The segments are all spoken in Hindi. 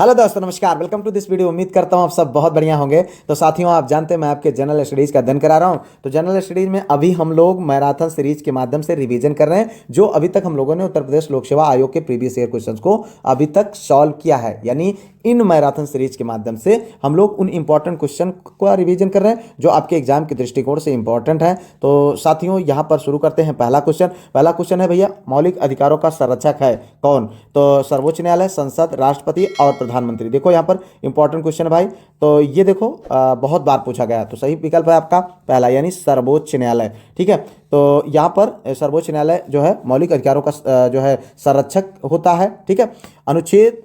हेलो दोस्तों, नमस्कार। Welcome to this video. उम्मीद करता हूँ आप सब बहुत बढ़िया होंगे। तो साथियों, आप जानते हैं मैं आपके जनरल स्टडीज का अध्ययन करा रहा हूँ। तो जनरल स्टडीज में अभी हम लोग मैराथन सीरीज के माध्यम से रिवीजन कर रहे हैं, जो अभी तक हम लोगों ने उत्तर प्रदेश लोक सेवा आयोग के प्रीवियस ईयर क्वेश्चंस को अभी तक सॉल्व किया है। यानी इन मैराथन सीरीज के माध्यम से हम लोग उन इंपॉर्टेंट क्वेश्चन का रिवीजन कर रहे हैं जो आपके एग्जाम के दृष्टिकोण से इंपॉर्टेंट है। तो साथियों, यहाँ पर शुरू करते हैं। पहला क्वेश्चन है भैया, मौलिक अधिकारों का संरक्षक है कौन? तो सर्वोच्च न्यायालय, संसद, राष्ट्रपति और प्रधानमंत्री। देखो यहाँ पर इंपॉर्टेंट क्वेश्चन है भाई। तो ये देखो बहुत बार पूछा गया, तो सही विकल्प है आपका पहला, यानी सर्वोच्च न्यायालय। ठीक है, तो यहाँ पर सर्वोच्च न्यायालय जो है मौलिक अधिकारों का जो है संरक्षक होता है। ठीक है, अनुच्छेद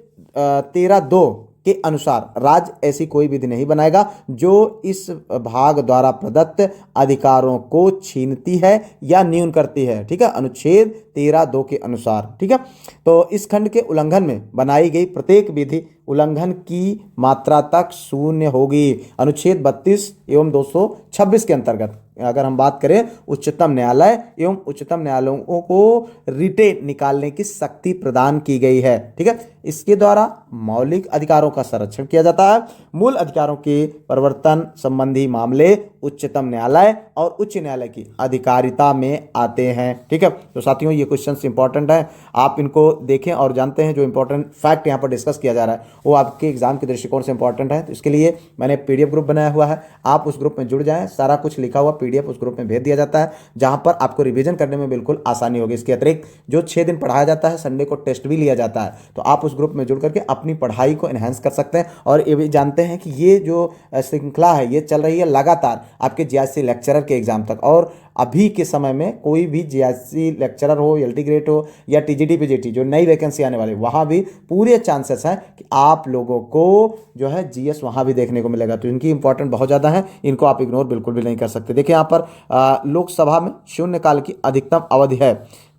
13(2) के अनुसार राज्य ऐसी कोई विधि नहीं बनाएगा जो इस भाग द्वारा प्रदत्त अधिकारों को छीनती है या न्यून करती है। ठीक है, अनुच्छेद 13(2) के अनुसार। ठीक है, तो इस खंड के उल्लंघन में बनाई गई प्रत्येक विधि उल्लंघन की मात्रा तक शून्य होगी। अनुच्छेद 32 एवं 226 के अंतर्गत अगर हम बात करें, उच्चतम न्यायालय एवं उच्चतम न्यायालयों को रिटे निकालने की शक्ति प्रदान की गई है। ठीक है, इसके द्वारा मौलिक अधिकारों का संरक्षण किया जाता है। मूल अधिकारों के परिवर्तन संबंधी मामले उच्चतम न्यायालय और उच्च न्यायालय की अधिकारिता में आते हैं। ठीक है, तो साथियों ये क्वेश्चंस इंपॉर्टेंट है, आप इनको देखें और जानते हैं। जो इंपॉर्टेंट फैक्ट यहाँ पर डिस्कस किया जा रहा है वो आपके एग्जाम के दृष्टिकोण से इंपॉर्टेंट है। तो इसके लिए मैंने पीडीएफ ग्रुप बनाया हुआ है, आप उस ग्रुप में जुड़ जाएं। सारा कुछ लिखा हुआ पीडीएफ उस ग्रुप में भेज दिया जाता है, जहां पर आपको रिवीजन करने में बिल्कुल आसानी होगी। इसके अतिरिक्त जो 6 दिन पढ़ाया जाता है, संडे को टेस्ट भी लिया जाता है, तो आप उस ग्रुप में जुड़ करके अपनी पढ़ाई को एनहांस कर सकते हैं। और ये भी जानते हैं कि ये जो श्रृंखला है ये चल रही है लगातार आपके जीआईसी लेक्चरर के एग्जाम तक। और अभी के समय में कोई भी जीआईसी लेक्चरर हो, एलटी ग्रेड हो या टीजीटी पीजीटी, जो नई वैकेंसी आने वाली, वहाँ भी पूरे चांसेस हैं कि आप लोगों को जो है जीएस वहाँ भी देखने को मिलेगा। तो इनकी इंपॉर्टेंट बहुत ज़्यादा है, इनको आप इग्नोर बिल्कुल भी नहीं कर सकते। देखिए यहाँ पर लोकसभा में शून्यकाल की अधिकतम अवधि है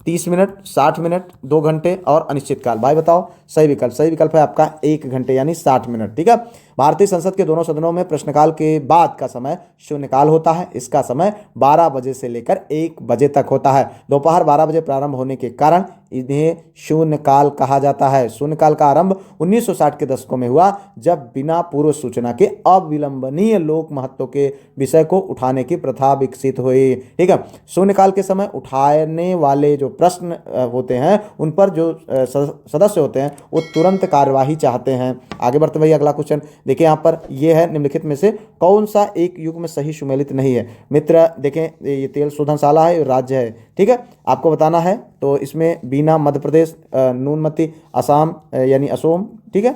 30 मिनट, 60 मिनट, 2 घंटे और अनिश्चित काल। भाई बताओ सही विकल्प है आपका 1 घंटे यानी 60 मिनट। ठीक है, भारतीय संसद के दोनों सदनों में प्रश्नकाल के बाद का समय शून्यकाल होता है। इसका समय 12 बजे से लेकर 1 बजे तक होता है। दोपहर 12 बजे प्रारंभ होने के कारण इन्हें शून्यकाल कहा जाता है। शून्यकाल का आरंभ 1960 के दशकों में हुआ, जब बिना पूर्व सूचना के अविलंबनीय लोक महत्व के विषय को उठाने की प्रथा विकसित हुई। ठीक है, शून्यकाल के समय उठाने वाले जो प्रश्न होते हैं, उन पर जो सदस्य होते हैं वो तुरंत कार्यवाही चाहते हैं। आगे बढ़ते भाई, अगला क्वेश्चन देखिए। यहाँ पर ये है, निम्नलिखित में से कौन सा एक युग में सही सुमेलित नहीं है? मित्र देखें, ये तेल शोधनशाला है, राज्य है। ठीक है, आपको बताना है। तो इसमें बीना मध्य प्रदेश, नूनमती असम यानी असोम, ठीक है,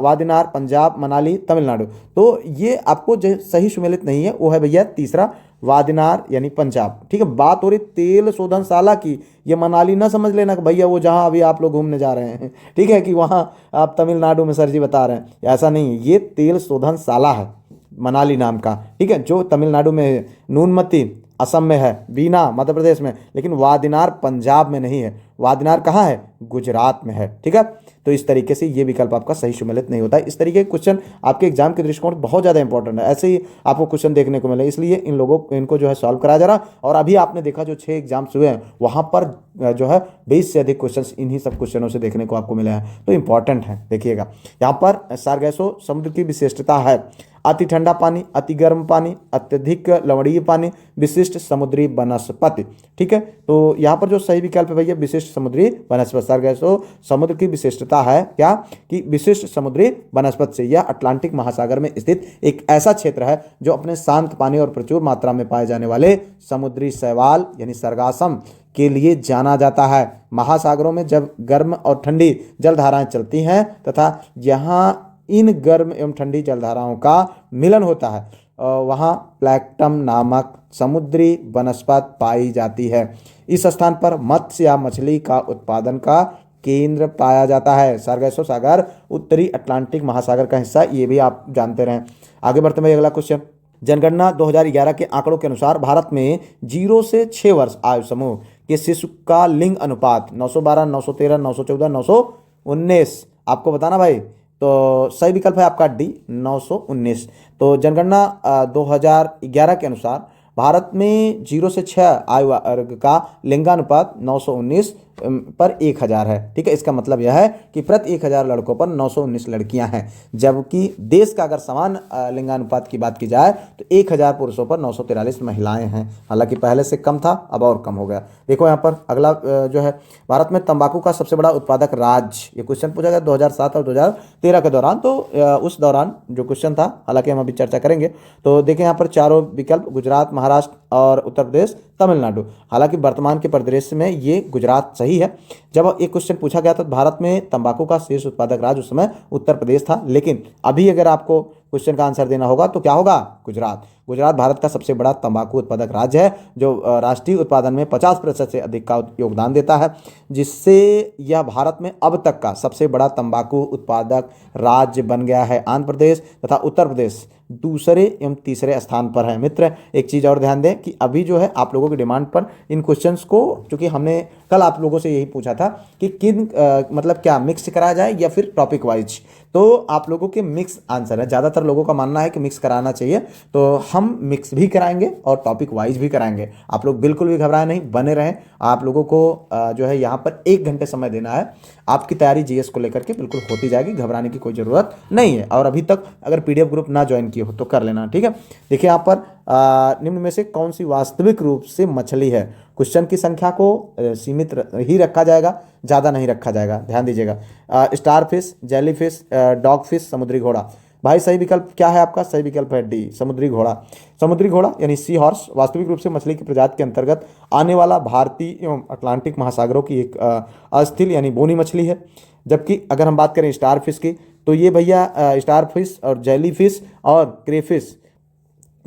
वादिनार पंजाब, मनाली तमिलनाडु। तो ये आपको जो सही सुमेलित नहीं है वो है भैया तीसरा, वादिनार यानी पंजाब। ठीक है, बात हो रही तेल शोधनशाला की, ये मनाली ना समझ लेना कि भैया वो जहाँ अभी आप लोग घूमने जा रहे हैं, ठीक है, कि वहाँ आप तमिलनाडु में सर जी बता रहे हैं, ऐसा नहीं है। ये तेल शोधनशाला है मनाली नाम का, ठीक है, जो तमिलनाडु में है। नूनमती असम में है, बीना मध्य प्रदेश में, लेकिन वादिनार पंजाब में नहीं है। वादिनार कहाँ है? गुजरात में है। ठीक है, तो इस तरीके से ये विकल्प आपका सही सुमेलित नहीं होता है। इस तरीके के क्वेश्चन आपके एग्जाम के दृष्टिकोण बहुत ज़्यादा इंपॉर्टेंट है, ऐसे ही आपको क्वेश्चन देखने को मिले, इसलिए इनको जो है सॉल्व कराया जा रहा। और अभी आपने देखा जो 6 एग्जाम्स हुए हैं, वहाँ पर जो है 20 से अधिक क्वेश्चन इन्हीं सब क्वेश्चनों से देखने को आपको मिले हैं, तो इंपॉर्टेंट है। देखिएगा यहाँ पर सारगैसो समुद्र की विशेषता है अति ठंडा पानी, अति गर्म पानी, अत्यधिक लवणीय पानी, विशिष्ट समुद्री वनस्पति। ठीक है, तो यहाँ पर जो सही विकल्प है भैया विशिष्ट समुद्री वनस्पति। सारगैसो समुद्र की विशिष्टता है क्या? कि विशिष्ट समुद्री वनस्पति से यह अटलांटिक महासागर में स्थित एक ऐसा क्षेत्र है जो अपने शांत पानी और प्रचुर मात्रा में पाए जाने वाले समुद्री शैवाल यानी सरगासम के लिए जाना जाता है। महासागरों में जब गर्म और ठंडी जलधाराएं चलती हैं तथा यहाँ इन गर्म एवं ठंडी जलधाराओं का मिलन होता है, वहाँ प्लैंक्टन नामक समुद्री वनस्पति पाई जाती है। इस स्थान पर मत्स्य या मछली का उत्पादन का केंद्र पाया जाता है। सारगैसो सागर उत्तरी अटलांटिक महासागर का हिस्सा, ये भी आप जानते रहें। आगे बढ़ते हैं अगला क्वेश्चन। जनगणना 2011 के आंकड़ों के अनुसार भारत में 0 से 6 वर्ष आयु समूह के शिशु का लिंग अनुपात 912, 913, 914, 919। आपको बताना भाई, तो सही विकल्प है आपका डी 919। तो जनगणना 2011 के अनुसार भारत में 0 से 6 आयु वर्ग का लिंगानुपात 919 पर 1000 है। ठीक है, इसका मतलब यह है कि प्रति 1000 लड़कों पर 919 लड़कियां हैं, जबकि देश का अगर समान लिंगानुपात की बात की जाए तो 1000 पुरुषों पर 943 महिलाएं हैं। हालांकि पहले से कम था, अब और कम हो गया। देखो यहाँ पर अगला जो है, भारत में तंबाकू का सबसे बड़ा उत्पादक राज्य, ये क्वेश्चन पूछा गया 2007 और 2013 के दौरान। तो उस दौरान जो क्वेश्चन था, हालांकि हम अभी चर्चा करेंगे। तो देखें यहाँ पर चारों विकल्प, गुजरात, महाराष्ट्र और उत्तर प्रदेश, तमिलनाडु। हालांकि वर्तमान के परिदृश्य में ये गुजरात सही है। जब एक क्वेश्चन पूछा गया था तो भारत में तंबाकू का शीर्ष उत्पादक राज्य उस समय उत्तर प्रदेश था, लेकिन अभी अगर आपको क्वेश्चन का आंसर देना होगा तो क्या होगा? गुजरात। गुजरात भारत का सबसे बड़ा तंबाकू उत्पादक राज्य है, जो राष्ट्रीय उत्पादन में 50% से अधिक का योगदान देता है, जिससे यह भारत में अब तक का सबसे बड़ा तंबाकू उत्पादक राज्य बन गया है। आंध्र प्रदेश तथा उत्तर प्रदेश दूसरे एवं तीसरे स्थान पर है। मित्र, एक चीज़ और ध्यान दें कि अभी जो है आप लोगों की डिमांड पर इन क्वेश्चंस को, चूंकि हमने कल आप लोगों से यही पूछा था कि मतलब क्या मिक्स कराया जाए या फिर टॉपिक वाइज, तो आप लोगों के मिक्स आंसर है। ज़्यादातर लोगों का मानना है कि मिक्स कराना चाहिए, तो हम मिक्स भी कराएंगे और टॉपिक वाइज भी कराएंगे। आप लोग बिल्कुल भी घबराए नहीं, बने रहें। आप लोगों को जो है यहाँ पर 1 घंटे समय देना है। आपकी तैयारी जीएस को लेकर के बिल्कुल होती जाएगी, घबराने की कोई ज़रूरत नहीं है। और अभी तक अगर पीडीएफ ग्रुप ना ज्वाइन किए हो तो कर लेना। ठीक है, देखिए यहाँ पर निम्न में से कौन सी वास्तविक रूप से मछली है? क्वेश्चन की संख्या को सीमित ही रखा जाएगा, ज़्यादा नहीं रखा जाएगा, ध्यान दीजिएगा। Star fish, jelly fish, dog fish, समुद्री घोड़ा। भाई सही विकल्प क्या है आपका? सही विकल्प है डी, समुद्री घोड़ा। समुद्री घोड़ा यानी सी हॉर्स वास्तविक रूप से मछली की प्रजाति के अंतर्गत आने वाला भारतीय एवं अटलांटिक महासागरों की एक अस्थिल यानी बोनी मछली है। जबकि अगर हम बात करें स्टार फिश की, तो ये भैया स्टार फिश और जेली फिश और crayfish,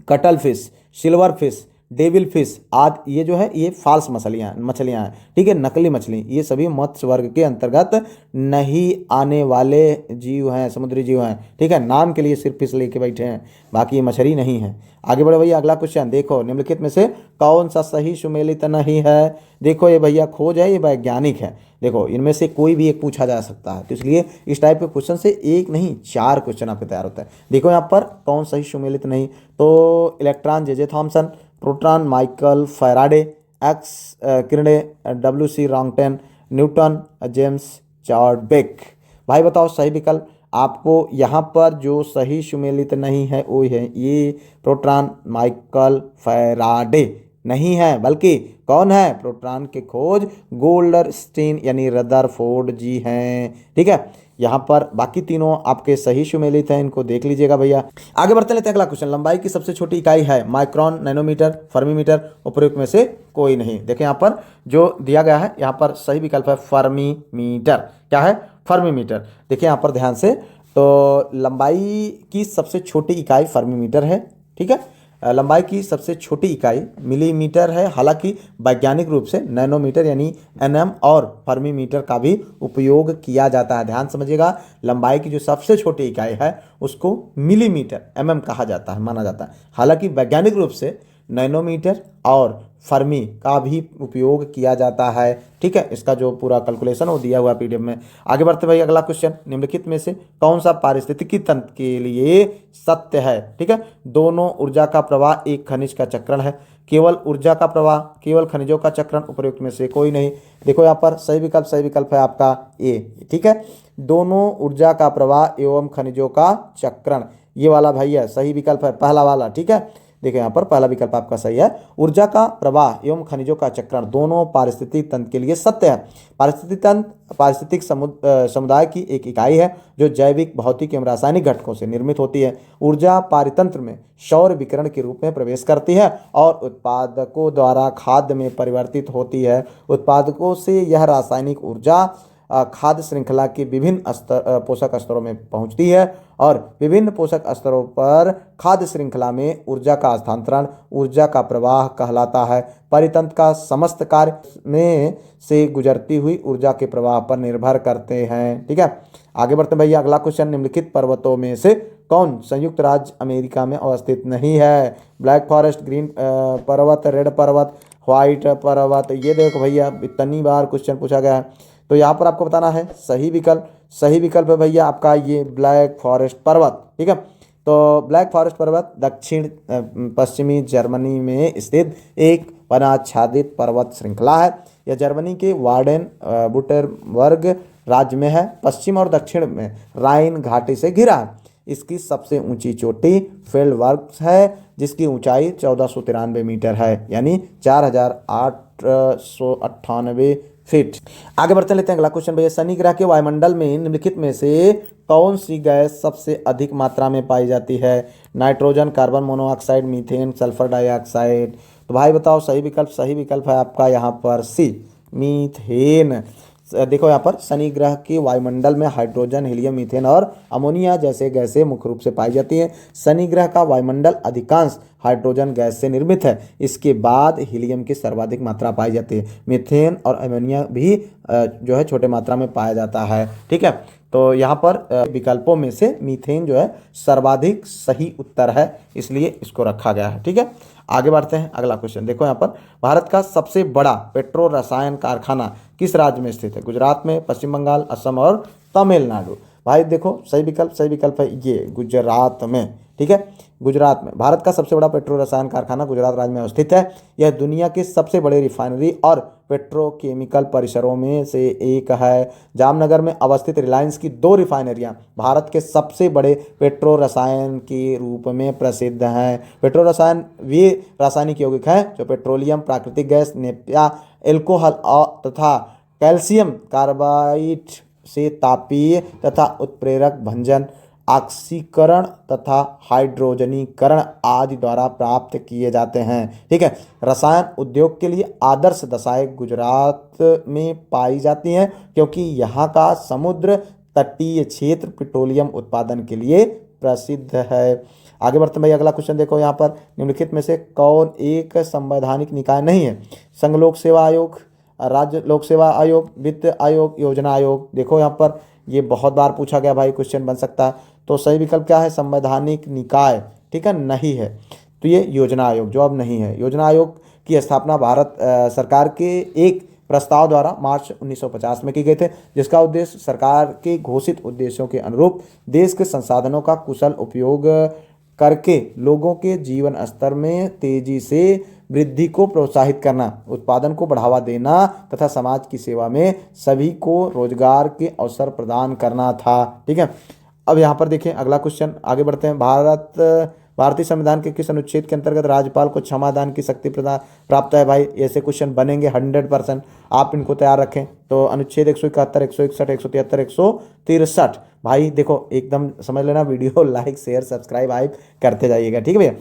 cuttle fish, silver fish, devil fish आदि, ये जो है ये फाल्स मछलियाँ हैं। ठीक है, नकली मछली, ये सभी मत्स्य वर्ग के अंतर्गत नहीं आने वाले जीव हैं, समुद्री जीव हैं। ठीक है, नाम के लिए सिर्फ फिश लेके बैठे हैं, बाकी ये मछली नहीं है। आगे बढ़े भैया, अगला क्वेश्चन देखो, निम्नलिखित में से कौन सा सही सुमेलित नहीं है? देखो ये भैया खोज है, ये वैज्ञानिक है। देखो इनमें से कोई भी एक पूछा जा सकता है, तो इसलिए इस टाइप के क्वेश्चन से एक नहीं 4 क्वेश्चन आपके तैयार होता है। देखो यहाँ पर कौन सही सुमेलित नहीं, तो electron J Thomson, proton Michael Faraday, x किरणे डब्ल्यू.सी. रॉन्गटन, न्यूटन जेम्स चॉडविक। भाई बताओ सही विकल्प। आपको यहाँ पर जो सही सुमेलित नहीं है वो है ये प्रोटॉन माइकल फैराडे नहीं है, बल्कि कौन है? प्रोटॉन के खोज गोल्डस्टीन यानी रदरफोर्ड जी हैं। ठीक है, यहाँ पर बाकी तीनों आपके सही सुमेलित हैं, इनको देख लीजिएगा भैया। आगे बढ़ते लेते हैं अगला क्वेश्चन। लंबाई की सबसे छोटी इकाई है माइक्रोन, नैनोमीटर, फर्मीमीटर, उपयुक्त में से कोई नहीं। देखें यहाँ पर जो दिया गया है, यहाँ पर सही विकल्प है फर्मीमीटर। क्या है? फर्मीमीटर। देखिए यहाँ पर ध्यान से, तो लंबाई की सबसे छोटी इकाई फर्मीमीटर है। ठीक है, लंबाई की सबसे छोटी इकाई मिलीमीटर है। हालांकि वैज्ञानिक रूप से नैनोमीटर यानी एनएम और फर्मीमीटर का भी उपयोग किया जाता है। ध्यान समझिएगा, लंबाई की जो सबसे छोटी इकाई है उसको मिलीमीटर एमएम कहा जाता है, माना जाता है। हालांकि वैज्ञानिक रूप से नैनोमीटर और फर्मी का भी उपयोग किया जाता है। ठीक है, इसका जो पूरा कैलकुलेशन वो दिया हुआ पीडीएफ में। आगे बढ़ते भाई, अगला क्वेश्चन, निम्नलिखित में से कौन सा पारिस्थितिकी तंत्र के लिए सत्य है? ठीक है, दोनों ऊर्जा का प्रवाह एक खनिज का चक्रण है, केवल ऊर्जा का प्रवाह, केवल खनिजों का चक्रण, उपयुक्त में से कोई नहीं। देखो यहाँ पर सही विकल्प है आपका ए। ठीक है, दोनों ऊर्जा का प्रवाह एवं खनिजों का चक्रण, ये वाला भैया सही विकल्प है, पहला वाला। ठीक है, देखिए यहाँ पर पहला विकल्प आपका सही है। ऊर्जा का प्रवाह एवं खनिजों का चक्रण दोनों पारिस्थितिक तंत्र के लिए सत्य है। पारिस्थितिक तंत्र पारिस्थितिक समुदाय की एक इकाई है जो जैविक, भौतिक एवं रासायनिक घटकों से निर्मित होती है। ऊर्जा पारितंत्र में सौर विकिरण के रूप में प्रवेश करती है और उत्पादकों द्वारा खाद्य में परिवर्तित होती है। उत्पादकों से यह रासायनिक ऊर्जा खाद्य श्रृंखला के विभिन्न पोषक स्तरों में पहुंचती है और विभिन्न पोषक स्तरों पर खाद्य श्रृंखला में ऊर्जा का हस्तांतरण ऊर्जा का प्रवाह कहलाता है। परितंत्र का समस्त कार्य में से गुजरती हुई ऊर्जा के प्रवाह पर निर्भर करते हैं। ठीक है, आगे बढ़ते भैया, अगला क्वेश्चन, निम्नलिखित पर्वतों में से कौन संयुक्त राज्य अमेरिका में अवस्थित नहीं है? ब्लैक फॉरेस्ट, ग्रीन पर्वत, रेड पर्वत, व्हाइट पर्वत। ये देखो भैया इतनी बार क्वेश्चन पूछा गया है, तो यहाँ पर आपको बताना है सही विकल्प। सही विकल्प है भैया आपका ये ब्लैक फॉरेस्ट पर्वत। ठीक है, तो ब्लैक फॉरेस्ट पर्वत दक्षिण पश्चिमी जर्मनी में स्थित एक वनाच्छादित पर्वत श्रृंखला है। यह जर्मनी के वार्डेन बुटेरबर्ग राज्य में है। पश्चिम और दक्षिण में राइन घाटी से घिरा है। इसकी सबसे ऊंची चोटी फेल्डबर्ग है, जिसकी ऊंचाई 1493 मीटर है, यानी 4898 फीट। आगे बढ़ते लेते हैं अगला क्वेश्चन भैया। शनि ग्रह के वायुमंडल में निम्नलिखित में से कौन सी गैस सबसे अधिक मात्रा में पाई जाती है? Nitrogen, carbon monoxide, methane, sulphur dioxide. तो भाई बताओ सही विकल्प है आपका यहाँ पर सी, मीथेन। देखो यहाँ पर शनि ग्रह के वायुमंडल में हाइड्रोजन, हीलियम, मीथेन और अमोनिया जैसे गैसें मुख्य रूप से पाई जाती हैं। शनि ग्रह का वायुमंडल अधिकांश हाइड्रोजन गैस से निर्मित है। इसके बाद हीलियम की सर्वाधिक मात्रा पाई जाती है। मीथेन और अमोनिया भी जो है छोटे मात्रा में पाया जाता है। ठीक है, तो यहाँ पर विकल्पों में से मीथेन जो है सर्वाधिक सही उत्तर है, इसलिए इसको रखा गया है। ठीक है, आगे बढ़ते हैं अगला क्वेश्चन। देखो यहाँ पर भारत का सबसे बड़ा पेट्रो रसायन कारखाना किस राज्य में स्थित है? गुजरात में, पश्चिम बंगाल, असम और तमिलनाडु। भाई देखो सही विकल्प है ये गुजरात में। ठीक है, गुजरात में भारत का सबसे बड़ा पेट्रो रसायन कारखाना गुजरात राज्य में स्थित है। यह दुनिया के सबसे बड़े रिफाइनरी और पेट्रोकेमिकल परिसरों में से एक है। जामनगर में अवस्थित रिलायंस की 2 रिफाइनरियां भारत के सबसे बड़े पेट्रो रसायन के रूप में प्रसिद्ध हैं। पेट्रो रसायन वे रासायनिक यौगिक हैं जो पेट्रोलियम, प्राकृतिक गैस, नेफ्ता, एल्कोहल तथा कैल्शियम कार्बाइड से तापीय तथा उत्प्रेरक भंजन, ऑक्सीकरण तथा हाइड्रोजनीकरण आदि द्वारा प्राप्त किए जाते हैं। ठीक है, रसायन उद्योग के लिए आदर्श दशाएं गुजरात में पाई जाती हैं, क्योंकि यहाँ का समुद्र तटीय क्षेत्र पेट्रोलियम उत्पादन के लिए प्रसिद्ध है। आगे बढ़ते हैं भाई, अगला क्वेश्चन देखो यहाँ पर। निम्नलिखित में से कौन एक संवैधानिक निकाय नहीं है? संघ लोक सेवा आयोग, राज्य लोक सेवा आयोग, वित्त आयोग, योजना आयोग। देखो यहाँ पर ये बहुत बार पूछा गया भाई, क्वेश्चन बन सकता है। तो सही विकल्प क्या है? संवैधानिक निकाय। ठीक है, नहीं है, तो ये योजना आयोग जवाब नहीं है। योजना आयोग की स्थापना भारत सरकार के एक प्रस्ताव द्वारा मार्च 1950 में की गई थे, जिसका उद्देश्य सरकार के घोषित उद्देश्यों के अनुरूप देश के संसाधनों का कुशल उपयोग करके लोगों के जीवन स्तर में तेजी से वृद्धि को प्रोत्साहित करना, उत्पादन को बढ़ावा देना तथा समाज की सेवा में सभी को रोजगार के अवसर प्रदान करना था। ठीक है, अब यहाँ पर देखें अगला क्वेश्चन, आगे बढ़ते हैं। भारतीय संविधान के किस अनुच्छेद के अंतर्गत राज्यपाल को क्षमादान की शक्ति प्राप्त है? भाई ऐसे क्वेश्चन बनेंगे 100%, आप इनको तैयार रखें। तो अनुच्छेद 171, 161, 173, 163। भाई देखो एकदम समझ लेना, वीडियो लाइक, शेयर, सब्सक्राइब आप करते जाइएगा। ठीक है भैया,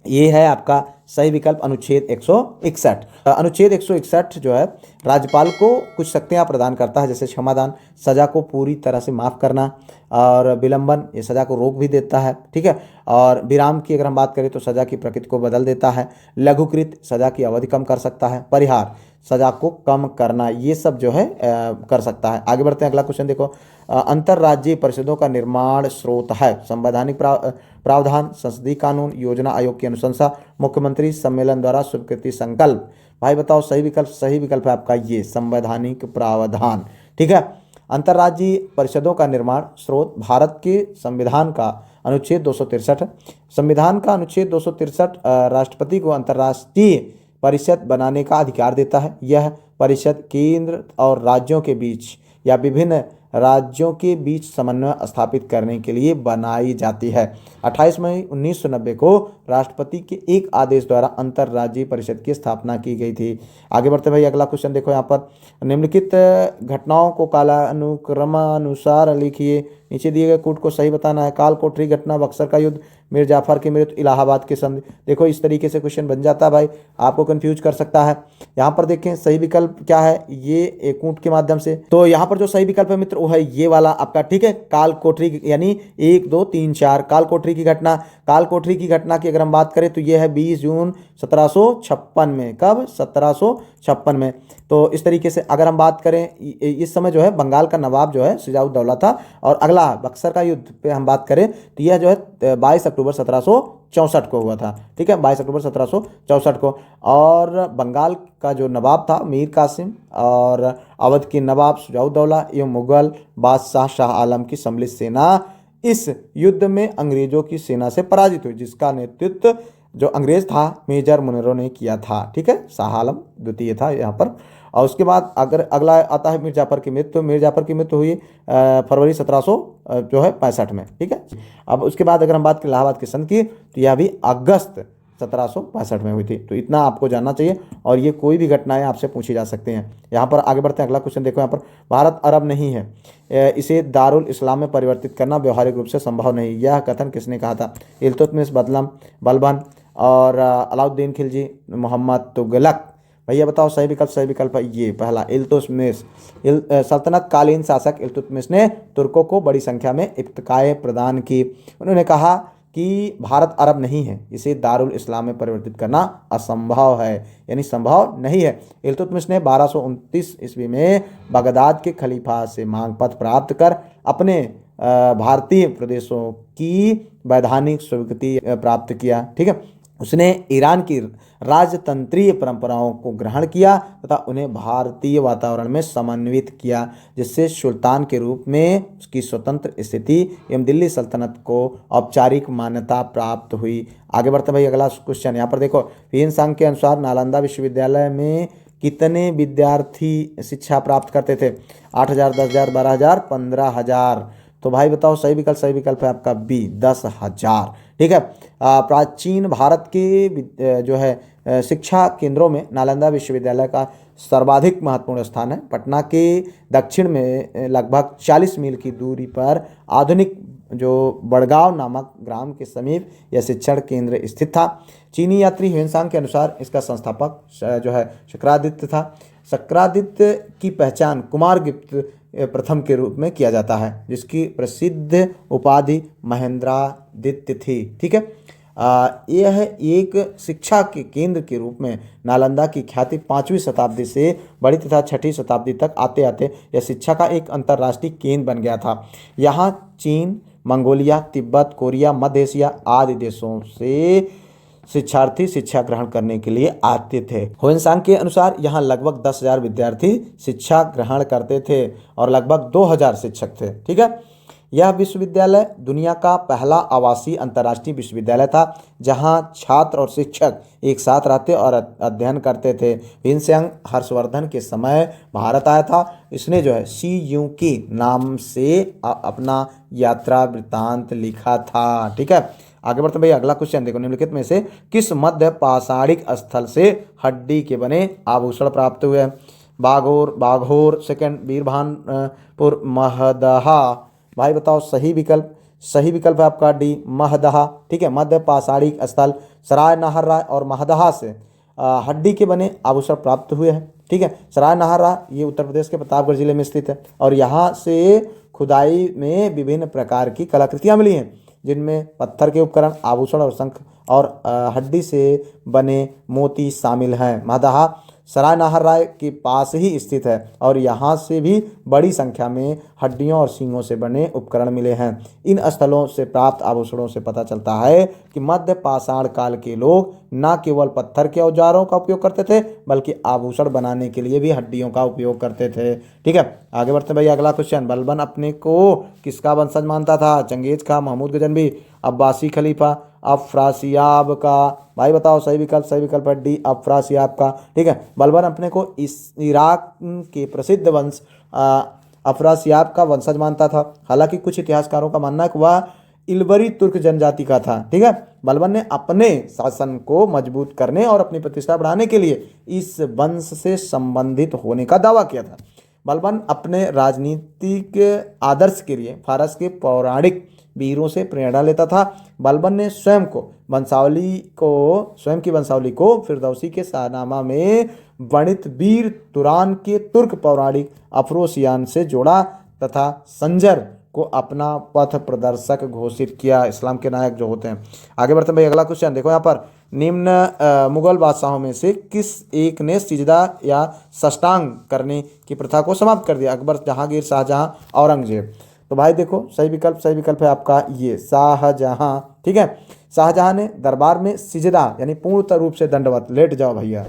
ये है आपका सही विकल्प अनुच्छेद 161। अनुच्छेद 161 जो है राज्यपाल को कुछ शक्तियां प्रदान करता है, जैसे क्षमादान, सजा को पूरी तरह से माफ़ करना, और विलंबन, ये सजा को रोक भी देता है। ठीक है, और विराम की अगर हम बात करें तो सजा की प्रकृति को बदल देता है। लघुकृत, सजा की अवधि कम कर सकता है। परिहार, सजा को कम करना, ये सब जो है कर सकता है। आगे बढ़ते हैं अगला क्वेश्चन देखो। अंतर्राज्यीय परिषदों का निर्माण स्रोत है? संवैधानिक प्रावधान, संसदीय कानून, योजना आयोग की अनुशंसा, मुख्यमंत्री सम्मेलन द्वारा स्वीकृति संकल्प। भाई बताओ सही विकल्प है आपका ये संवैधानिक प्रावधान। ठीक है, अंतर्राज्यीय परिषदों का निर्माण स्रोत भारत के संविधान का अनुच्छेद 263 है। संविधान का अनुच्छेद 263 राष्ट्रपति को अंतर्राष्ट्रीय परिषद बनाने का अधिकार देता है। यह परिषद केंद्र और राज्यों के बीच या विभिन्न राज्यों के बीच समन्वय स्थापित करने के लिए बनाई जाती है। 28 मई 1990 को राष्ट्रपति के एक आदेश द्वारा अंतर्राज्यीय परिषद की स्थापना की गई थी। आगे बढ़ते भाई, अगला क्वेश्चन देखो यहाँ पर। निम्नलिखित घटनाओं को कालानुक्रमानुसार लिखिए। नीचे दिए गए कूट को सही बताना है। काल कोठरी घटना, बक्सर का युद्ध, मीर जाफर की मृत्यु, इलाहाबाद के संधि। देखो इस तरीके से क्वेश्चन बन जाता है भाई, आपको कंफ्यूज कर सकता है। यहाँ पर देखें सही विकल्प क्या है, ये एक कूट के माध्यम से। तो यहाँ पर जो सही विकल्प है मित्र वो है ये वाला आपका। ठीक है, काल कोठरी यानी 1, 2, 3, 4 काल कोठरी की घटना। काल कोठरी की घटना की अगर हम बात करें तो ये है 20 जून 1756 में। कब? 1756 में। तो इस तरीके से अगर हम बात करें, इस समय जो है बंगाल का नवाब जो है सिराजुद्दौला था। और अगला बक्सर का युद्ध पे हम बात करें तो यह जो है 22 अक्टूबर 1764 को हुआ था। ठीक है, 22 अक्टूबर 1764 को। और बंगाल का जो नवाब था मीर कासिम, और अवध के नवाब सिराजुद्दौला एवं मुगल बादशाह शाह आलम की सम्मिलित सेना इस युद्ध में अंग्रेजों की सेना से पराजित हुई, जिसका नेतृत्व जो अंग्रेज था मेजर मुनरो ने किया था। ठीक है, शाह आलम द्वितीय था यहाँ पर। और उसके बाद अगर अगला आता है मीर जाफर की मृत्यु हुई फरवरी 1700 जो है 65 में। ठीक है। अब उसके बाद अगर हम बात करें इलाहाबाद की संध की, तो यह भी अगस्त 1765 में हुई थी। तो इतना आपको जानना चाहिए, और ये कोई भी घटनाएं आपसे पूछी जा सकती हैं। यहाँ पर आगे बढ़ते हैं, अगला क्वेश्चन देखो। यहाँ पर भारत अरब नहीं है, इसे दारुल इस्लाम में परिवर्तित करना व्यवहारिक रूप से संभव नहीं, यह कथन किसने कहा था? इल्तुतमिश, बलबन और अलाउद्दीन खिलजी, मोहम्मद तुगलक। भैया बताओ सही विकल्प है ये पहला, इल्तुतमिश। सल्तनत कालीन शासक इल्तुतमिश ने तुर्कों को बड़ी संख्या में इब्तिकाएं प्रदान की। उन्होंने कहा कि भारत अरब नहीं है, इसे दारुल इस्लाम में परिवर्तित करना असंभव है, यानी संभव नहीं है। इल्तुतमिश ने 1229 ईस्वी में बगदाद के खलीफा से मांग पत्र प्राप्त कर अपने भारतीय प्रदेशों की वैधानिक स्वीकृति प्राप्त किया। ठीक है। उसने ईरान की राजतंत्रीय परंपराओं को ग्रहण किया तथा उन्हें भारतीय वातावरण में समन्वित किया, जिससे सुल्तान के रूप में उसकी स्वतंत्र स्थिति एवं दिल्ली सल्तनत को औपचारिक मान्यता प्राप्त हुई। आगे बढ़ते भाई, अगला क्वेश्चन यहाँ पर देखो। हियून-सांग के अनुसार नालंदा विश्वविद्यालय में कितने विद्यार्थी शिक्षा प्राप्त करते थे? 8000, 10,000, 12,000, 15,000। तो भाई बताओ सही विकल्प है आपका बी, 10,000। ठीक है। प्राचीन भारत के जो है शिक्षा केंद्रों में नालंदा विश्वविद्यालय का सर्वाधिक महत्वपूर्ण स्थान है। पटना के दक्षिण में लगभग 40 मील की दूरी पर आधुनिक जो बड़गांव नामक ग्राम के समीप यह शिक्षण केंद्र स्थित था। चीनी यात्री ह्वेनसांग के अनुसार इसका संस्थापक जो है शक्रादित्य था। शक्रादित्य की पहचान कुमारगुप्त प्रथम के रूप में किया जाता है, जिसकी प्रसिद्ध उपाधि महेंद्रादित्य थी। ठीक है। यह एक शिक्षा के केंद्र के रूप में नालंदा की ख्याति 5वीं शताब्दी से बढ़ी तथा 6वीं शताब्दी तक आते आते यह शिक्षा का एक अंतर्राष्ट्रीय केंद्र बन गया था। यहाँ चीन, मंगोलिया, तिब्बत, कोरिया, मध्य एशिया आदि देशों से शिक्षार्थी शिक्षा ग्रहण करने के लिए आते थे। ह्वेनसांग के अनुसार यहाँ लगभग 10,000 विद्यार्थी शिक्षा ग्रहण करते थे और लगभग 2,000 शिक्षक थे। ठीक है। यह विश्वविद्यालय दुनिया का पहला आवासीय अंतर्राष्ट्रीय विश्वविद्यालय था, जहाँ छात्र और शिक्षक एक साथ रहते और अध्ययन करते थे। ह्वेनसांग हर्षवर्धन के समय भारत आया था। इसने जो है CU के नाम से अपना यात्रा वृत्तांत लिखा था। ठीक है। आगे बढ़ते भैया, अगला क्वेश्चन देखो। निम्नलिखित में से किस मध्य पाषाणिक स्थल से हड्डी के बने आभूषण प्राप्त हुए? बाघोर, सेकंड बीरभानपुर, महदहा। भाई बताओ सही विकल्प है आपका डी, महदहा। ठीक है। मध्य पाषाणिक स्थल सराय नाहरराय और महदहा से हड्डी के बने आभूषण प्राप्त हुए हैं। ठीक है। सराय नाहरराय ये उत्तर प्रदेश के प्रतापगढ़ जिले में स्थित है और यहाँ से खुदाई में विभिन्न प्रकार की कलाकृतियाँ मिली हैं, जिनमें पत्थर के उपकरण, आभूषण और शंख और हड्डी से बने मोती शामिल हैं। महदहा सराय नाहरराय के पास ही स्थित है और यहाँ से भी बड़ी संख्या में हड्डियों और सींगों से बने उपकरण मिले हैं। इन स्थलों से प्राप्त आभूषणों से पता चलता है कि मध्य पाषाण काल के लोग न केवल पत्थर के औजारों का उपयोग करते थे, बल्कि आभूषण बनाने के लिए भी हड्डियों का उपयोग करते थे। ठीक है। आगे बढ़ते हैं भैया, अगला क्वेश्चन। बलबन अपने को किसका वंशज मानता था? चंगेज खां, महमूद गजनवी, अब्बासी खलीफा, अफरासियाब का। भाई बताओ सही विकल्प है डी, अफरासियाब का। ठीक है। बलबन अपने को इस इराक के प्रसिद्ध वंश अफरासियाब का वंशज मानता था। हालांकि कुछ इतिहासकारों का मानना है कि वह इल्बरी तुर्क जनजाति का था। ठीक है। बलबन ने अपने शासन को मजबूत करने और अपनी प्रतिष्ठा बढ़ाने के लिए इस वंश से संबंधित होने का दावा किया था। बलबन अपने राजनीतिक आदर्श के लिए फारस के पौराणिक वीरों से प्रेरणा लेता था। बलबन ने स्वयं की वंशावली को फिरदौसी के शाहनामा में वर्णित वीर तुरान के तुर्क पौराणिक अफरोसियान से जोड़ा तथा संजर को अपना पथ प्रदर्शक घोषित किया। इस्लाम के नायक जो होते हैं। आगे बढ़ते हैं भाई, अगला क्वेश्चन देखो। यहाँ पर निम्न मुगल बादशाहों में से किस एक ने सिजदा या साष्टांग करने की प्रथा को समाप्त कर दिया? अकबर, जहांगीर, शाहजहां, औरंगजेब। तो भाई देखो सही विकल्प है आपका ये, शाहजहां। ठीक है। शाहजहां ने दरबार में सिजदा यानी पूर्ण रूप से दंडवत लेट जाओ भैया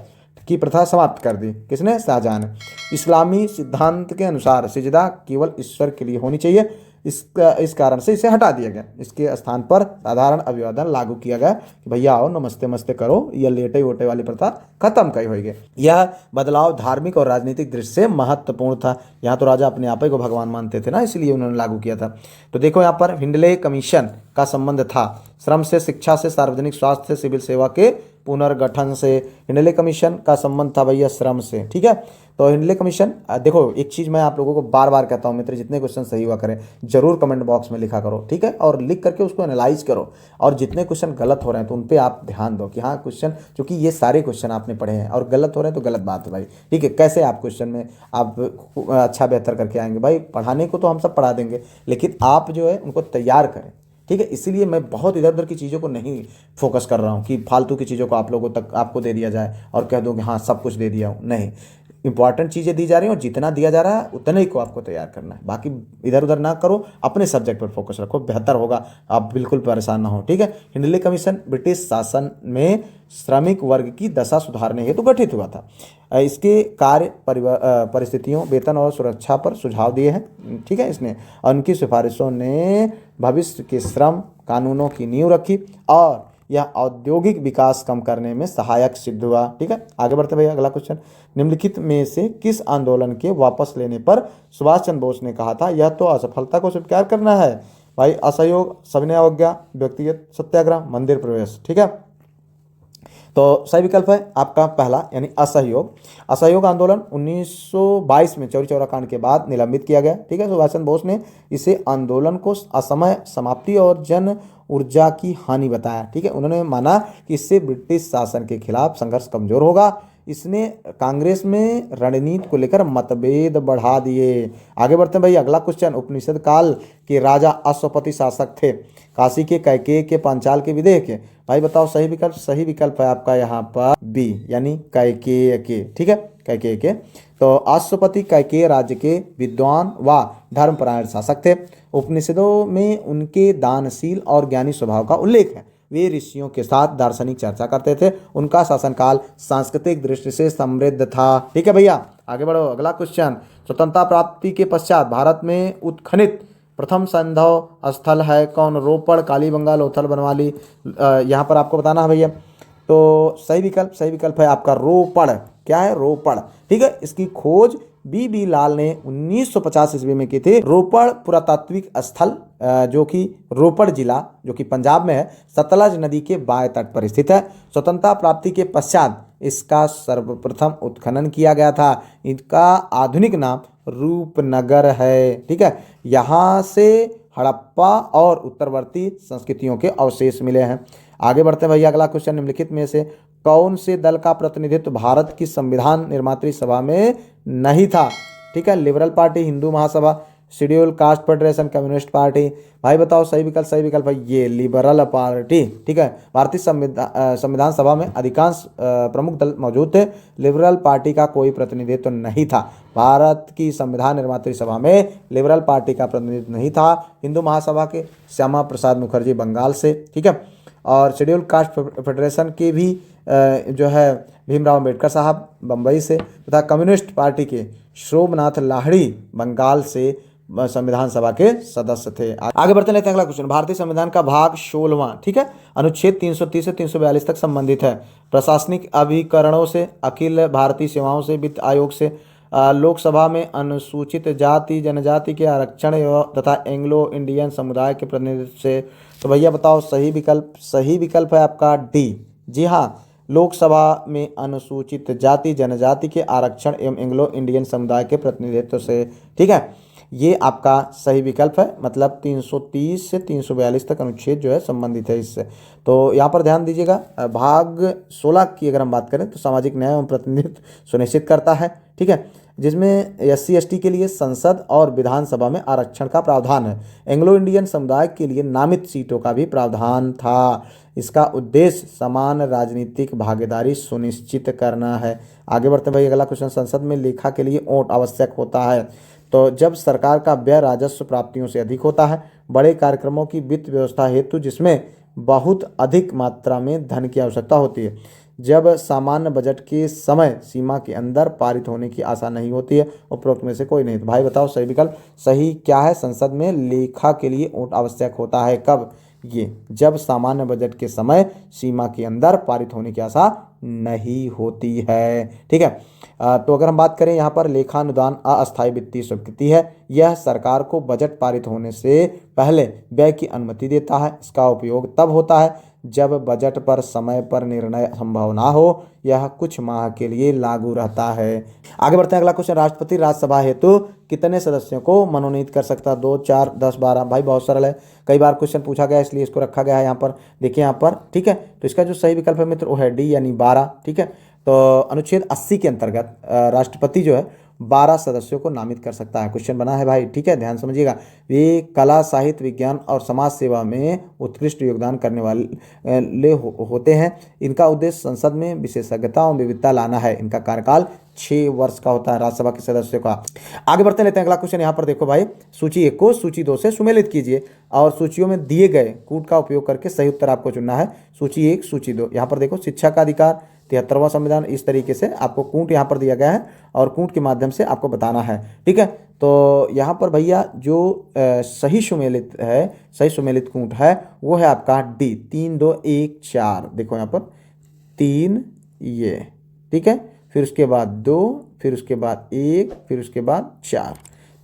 की प्रथा समाप्त कर दी। किसने? शाहजहां ने। इस्लामी सिद्धांत के अनुसार सिजदा केवल ईश्वर के लिए होनी चाहिए। इस कारण से इसे हटा दिया गया। इसके स्थान पर साधारण अभिवादन लागू किया गया कि भैया आओ नमस्ते मस्ते करो, यह लेटे वोटे वाली प्रथा खत्म कही हुई है। यह बदलाव धार्मिक और राजनीतिक दृष्टि से महत्वपूर्ण था। यहाँ तो राजा अपने आप ही को भगवान मानते थे ना, इसलिए उन्होंने लागू किया था। तो देखो यहाँ पर हिंडले कमीशन का संबंध था श्रम से, शिक्षा से, सार्वजनिक स्वास्थ्य से, सिविल सेवा के पुनर्गठन से। हिंडले कमीशन का संबंध था भैया श्रम से, ठीक है। तो हिंडले कमीशन देखो, एक चीज़ मैं आप लोगों को बार बार कहता हूँ मित्र, जितने क्वेश्चन सही हुआ करें जरूर कमेंट बॉक्स में लिखा करो, ठीक है, और लिख करके उसको एनालाइज करो। और जितने क्वेश्चन गलत हो रहे हैं तो उन पे आप ध्यान दो कि हाँ क्वेश्चन, क्योंकि ये सारे क्वेश्चन आपने पढ़े हैं और गलत हो रहे हैं तो गलत बात है भाई, ठीक है। कैसे आप क्वेश्चन में आप अच्छा बेहतर करके आएंगे भाई? पढ़ाने को तो हम सब पढ़ा देंगे, लेकिन आप जो है उनको तैयार करें, ठीक है। इसीलिए मैं बहुत इधर उधर की चीज़ों को नहीं फोकस कर रहा हूँ कि फालतू की चीज़ों को आप लोगों तक आपको दे दिया जाए और कह दो कि हाँ सब कुछ दे दिया हूँ। नहीं, इंपॉर्टेंट चीज़ें दी जा रही हैं और जितना दिया जा रहा है उतने ही को आपको तैयार करना है। बाकी इधर उधर ना करो, अपने सब्जेक्ट पर फोकस रखो, बेहतर होगा, आप बिल्कुल परेशान ना हो, ठीक है। हिंडले कमीशन ब्रिटिश शासन में श्रमिक वर्ग की दशा सुधारने हेतु गठित हुआ था। इसके कार्य परिस्थितियों, वेतन और सुरक्षा पर सुझाव दिए हैं, ठीक है इसने। और उनकी सिफारिशों ने भविष्य के श्रम कानूनों की नींव रखी और यह औद्योगिक विकास कम करने में सहायक सिद्ध हुआ, ठीक है। आगे बढ़ते भैया, अगला क्वेश्चन। निम्नलिखित में से किस आंदोलन के वापस लेने पर सुभाष चंद्र बोस ने कहा था यह तो असफलता को स्वीकार करना है? भाई असहयोग, सविनय अवज्ञा, व्यक्तिगत सत्याग्रह, मंदिर प्रवेश, ठीक है। तो सही विकल्प है आपका पहला यानी असहयोग। असहयोग आंदोलन 1922 में चौरी चौरा कांड के बाद निलंबित किया गया, ठीक है। सुभाष चंद्र बोस ने इसे आंदोलन को असमय समाप्ति और जन ऊर्जा की हानि बताया, ठीक है। उन्होंने माना कि इससे ब्रिटिश शासन के खिलाफ संघर्ष कमजोर होगा। इसने कांग्रेस में रणनीति को लेकर मतभेद बढ़ा दिए। आगे बढ़ते हैं भाई, अगला क्वेश्चन। उपनिषद काल के राजा अश्वपति शासक थे, काशी के, कैकेय के, पांचाल के, विदेह के। भाई बताओ सही विकल्प। सही विकल्प है आपका यहाँ पर बी यानी कैकेय के, ठीक है, कैकेय के। तो अश्वपति कैकेय राज्य के विद्वान व धर्मपरायण शासक थे। उपनिषदों में उनके दानशील और ज्ञानी स्वभाव का उल्लेख है। वे ऋषियों के साथ दार्शनिक चर्चा करते थे। उनका शासनकाल सांस्कृतिक दृष्टि से समृद्ध था, ठीक है भैया। आगे बढ़ो, अगला क्वेश्चन। स्वतंत्रता प्राप्ति के पश्चात भारत में उत्खनित प्रथम संधव स्थल है कौन? रोपड़, कालीबंगा, लोथल, बनवाली। यहाँ पर आपको बताना है भैया। तो सही विकल्प है आपका रोपड़। क्या है? रोपड़, ठीक है। इसकी खोज बी लाल ने 1950 ईस्वी में की थी। रोपड़ पुरातात्विक स्थल जो कि रोपड़ जिला जो कि पंजाब में है, सतलज नदी के बाएं तट पर स्थित है। स्वतंत्रता प्राप्ति के पश्चात इसका सर्वप्रथम उत्खनन किया गया था। इनका आधुनिक नाम रूपनगर है, ठीक है। यहाँ से हड़प्पा और उत्तरवर्ती संस्कृतियों के अवशेष मिले हैं। आगे बढ़ते हैं भैया, अगला क्वेश्चन। निम्नलिखित में से कौन से दल का प्रतिनिधित्व भारत की संविधान निर्मात्री सभा में नहीं था? ठीक है, liberal party, Hindu Mahasabha, schedule caste federation, communist party. भाई बताओ सही विकल्प है ये लिबरल पार्टी, ठीक है। भारतीय संविधान सभा में अधिकांश प्रमुख दल मौजूद थे, लिबरल पार्टी का कोई प्रतिनिधित्व नहीं था। भारत की संविधान निर्मात्री सभा में लिबरल पार्टी का प्रतिनिधित्व नहीं था। हिंदू महासभा के श्यामा प्रसाद मुखर्जी बंगाल से, ठीक है। और शेड्यूल कास्ट फेडरेशन के भी जो है भीमराव अम्बेडकर साहब बम्बई से, तथा कम्युनिस्ट पार्टी के शोभनाथ लाहिड़ी बंगाल से संविधान सभा के सदस्य थे। आगे बढ़ते लेते हैं अगला क्वेश्चन। भारतीय संविधान का भाग 16वां, ठीक है, अनुच्छेद 330 से 342 तक संबंधित है। प्रशासनिक अभिकरणों से, अखिल भारतीय सेवाओं से, वित्त आयोग से, लोकसभा में अनुसूचित जाति जनजाति के आरक्षण तथा एंग्लो इंडियन समुदाय के प्रतिनिधित्व से। तो भैया बताओ सही विकल्प है आपका डी। जी हाँ, लोकसभा में अनुसूचित जाति जनजाति के आरक्षण एवं एंग्लो इंडियन समुदाय के प्रतिनिधित्व से, ठीक है, ये आपका सही विकल्प है। मतलब 330 से 342 तक अनुच्छेद जो है संबंधित है इससे। तो यहाँ पर ध्यान दीजिएगा। भाग 16 की अगर हम बात करें तो सामाजिक न्याय एवं प्रतिनिधित्व सुनिश्चित करता है, ठीक है, जिसमें SC ST के लिए संसद और विधानसभा में आरक्षण का प्रावधान है। एंग्लो इंडियन समुदाय के लिए नामित सीटों का भी प्रावधान था। इसका उद्देश्य समान राजनीतिक भागीदारी सुनिश्चित करना है। आगे बढ़ते भाई, अगला क्वेश्चन। संसद में लेखा के लिए वोट आवश्यक होता है। तो जब सरकार का व्यय राजस्व प्राप्तियों से अधिक होता है, बड़े कार्यक्रमों की वित्त व्यवस्था हेतु जिसमें बहुत अधिक मात्रा में धन की आवश्यकता होती है, जब सामान्य बजट के समय सीमा के अंदर पारित होने की आशा नहीं होती है। उपरोक्त में से कोई नहीं। तो भाई बताओ सही विकल्प सही क्या है। संसद में लेखा के लिए वोट आवश्यक होता है कब? ये जब सामान्य बजट के समय सीमा के अंदर पारित होने की आशा नहीं होती है। ठीक है। तो अगर हम बात करें यहाँ पर लेखानुदान अस्थायी वित्तीय स्वीकृति है। यह सरकार को बजट पारित होने से पहले व्यय की अनुमति देता है। इसका उपयोग तब होता है जब बजट पर समय पर निर्णय संभव ना हो। यह कुछ माह के लिए लागू रहता है। आगे बढ़ते हैं। अगला क्वेश्चन, राष्ट्रपति राज्यसभा हेतु कितने सदस्यों को मनोनीत कर सकता है? 2, 4, 10, 12। भाई बहुत सरल है, कई बार क्वेश्चन पूछा गया इसलिए इसको रखा गया है यहाँ पर। देखिए यहाँ पर, ठीक है। तो इसका जो सही विकल्प है मित्र वो है डी यानी 12। ठीक है। तो अनुच्छेद 80 के अंतर्गत राष्ट्रपति जो है 12 सदस्यों को नामित कर सकता है। क्वेश्चन बना है भाई, ठीक है, ध्यान समझिएगा। वे कला, साहित्य, विज्ञान और समाज सेवा में उत्कृष्ट योगदान करने वाले होते हैं। इनका उद्देश्य संसद में विशेषज्ञता और विविधता लाना है। इनका कार्यकाल 6 वर्ष का होता है राज्यसभा के सदस्यों का। आगे बढ़ते लेते हैं अगला क्वेश्चन। यहाँ पर देखो भाई, सूची 1 को सूची 2 से सुमेलित कीजिए और सूचियों में दिए गए कूट का उपयोग करके सही उत्तर आपको चुनना है। सूची 1, सूची 2। यहाँ पर देखो, शिक्षा का अधिकार, 73वां संविधान, इस तरीके से आपको कूट यहाँ पर दिया गया है और कूट के माध्यम से आपको बताना है। ठीक है। तो यहाँ पर भैया जो सही सुमेलित है, सही सुमेलित कूट है वो है आपका डी, 3, 2, 1, 4। देखो यहाँ पर 3 ये, ठीक है, फिर उसके बाद 2, फिर उसके बाद 1, फिर उसके बाद 4।